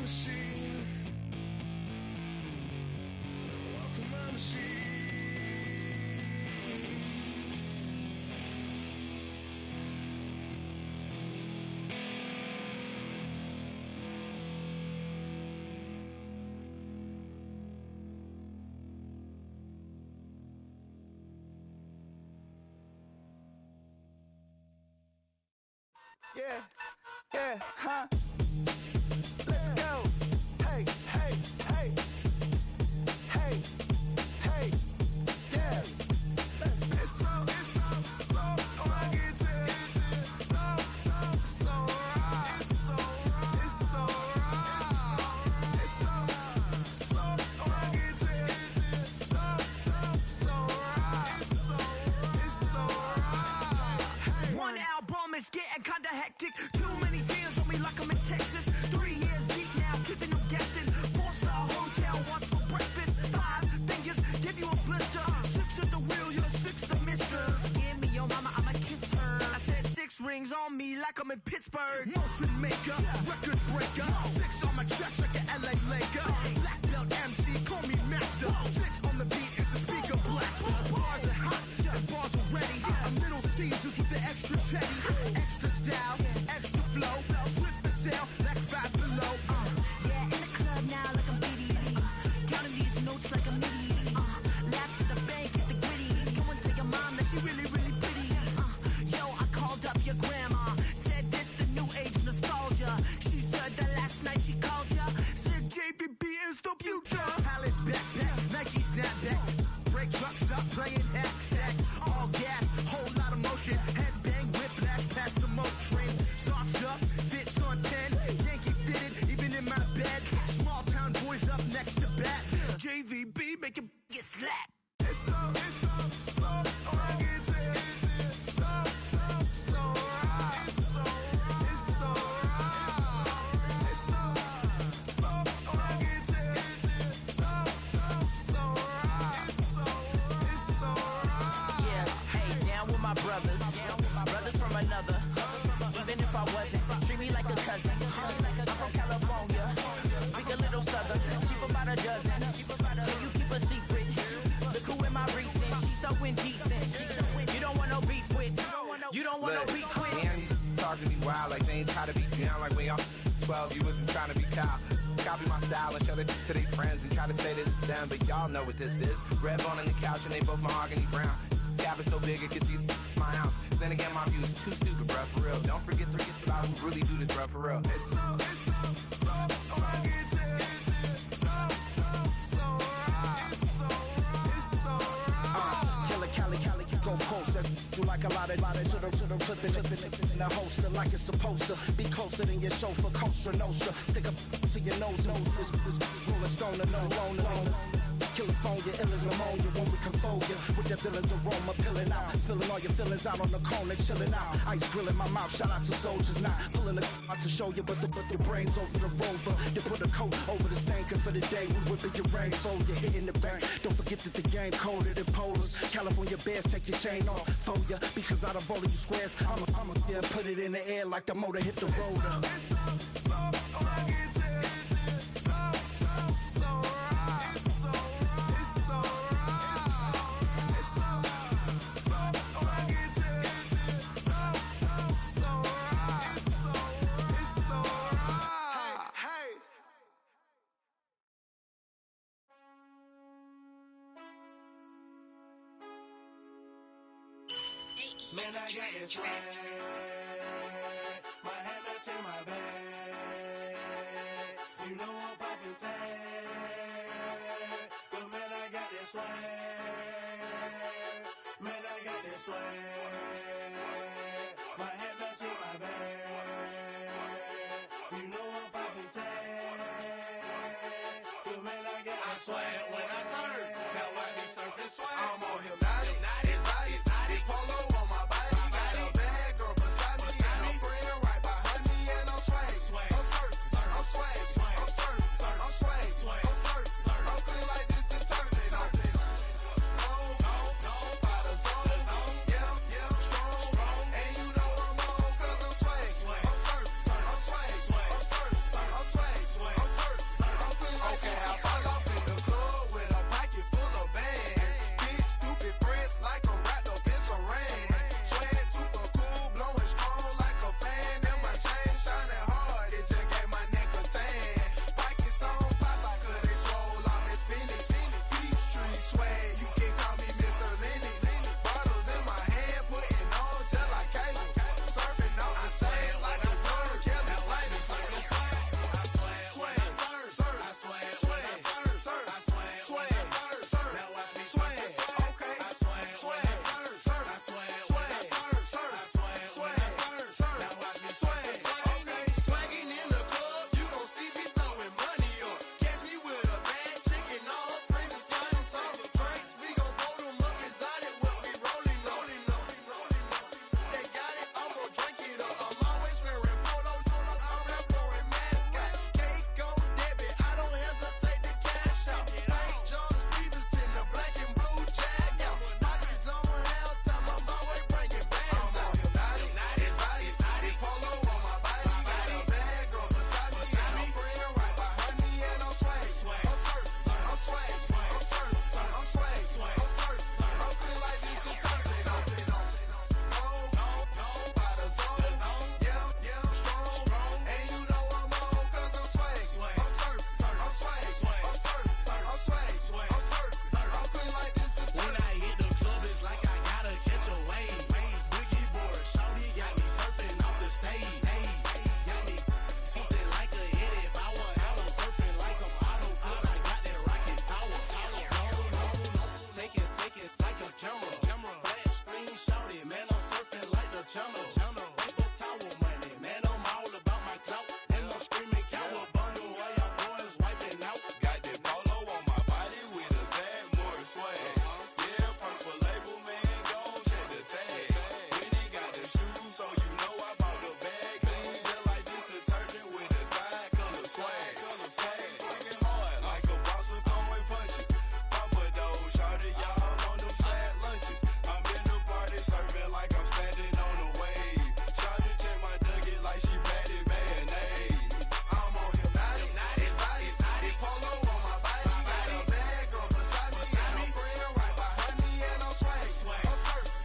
machine. Welcome my machine. Yeah, huh? Let's go. Hey, hey, hey. Hey, hey, yeah. It's so rugged. So right. It's so right. It's so rugged. So right. It's so right. One album is getting kinda hectic. Too many fans on me like I'm in Texas. 3 years deep now, keeping them guessing. 4-star hotel, what's for breakfast? 5 fingers, give you a blister. 6 at the wheel, you're 6 the mister. Give me your mama, I'ma kiss her. I said 6 rings on me like I'm in Pittsburgh. Motion maker, record breaker. 6 on my chest like an LA Laker. Black belt MC, call me master. 6 on the beat, it's a speaker blaster. Bars are hot, and bars are ready. A Middle Caesars with the extra chetty. Extra style, extra flow. Swift for sale, like 5 below. Yeah, in the club now like I'm BD. Counting these notes like a MIDI. Laugh to the bank, hit the gritty. Go and tell your mom that she really, really pretty. Yo, I called up your grandma. Said this the new age nostalgia. She said that last night she called ya. Said JVB is the future. Palace backpack, Nike snapback. Break truck, stop playing hack sack. All gas, whole lot of motion. Headbang, whiplash, past the moat train. Soft up, fits on 10. Yankee fitted, even in my bed. Small town boys up next to bat. JVB, make it get slapped. It's so rugged. So right. It's so right. It's so right. It's so rugged. It's so right. Yeah, hey, down with my brothers. Brothers from another. Even if I wasn't, treat me like a cousin. I'm from California. Speak a little southern. Cheap about a dozen. Can you keep a secret? Look who in my recent. She's so indecent. You don't want no beef with. You don't want no beef with. Damn, these talk to me wild like they ain't try to be down like when y'all 12, you wasn't trying to be Kyle. Copy my style and show it to their friends and try to say that it's them, but y'all know what this is. Red bone on the couch and they both mahogany brown. Cabin so big it can see my house. Then again, my view is too stupid, bruh, for real. Don't forget to get about who really do this, bruh, for real. It's so rugged. So right. It's so right. Killer Cali, go closer. You like a lot of to the clipping in the holster like it's supposed to be closer than your chauffeur, Costa Nostra. Stick up to your nose, this rolling stone and no loner. California, ill as pneumonia when we confold you with that villain's aroma, pilling out, spilling all your feelings out on the corner, chilling out. Ice grilling my mouth, shout out to soldiers, not pulling the out to show you, but your brains over the rover. They put a coat over the stain, cause for the day we whipping your range, so you're hitting the bank. Don't forget that the game coded in polars. California bears, take your chain off for ya, because out of all of you squares, I'ma yeah, put it in the air like the motor hit the roller. It's so rugged. So right. It's so Man, I got this swag. My head matching my bag. You know I'm poppin' tag. But man, I got this swag. Man, I got this swag. My head matching my bag. You know I'm poppin' tag. But man, I got this swag. When I serve, now I be surfing swag. I'm on hypnotic, exotic.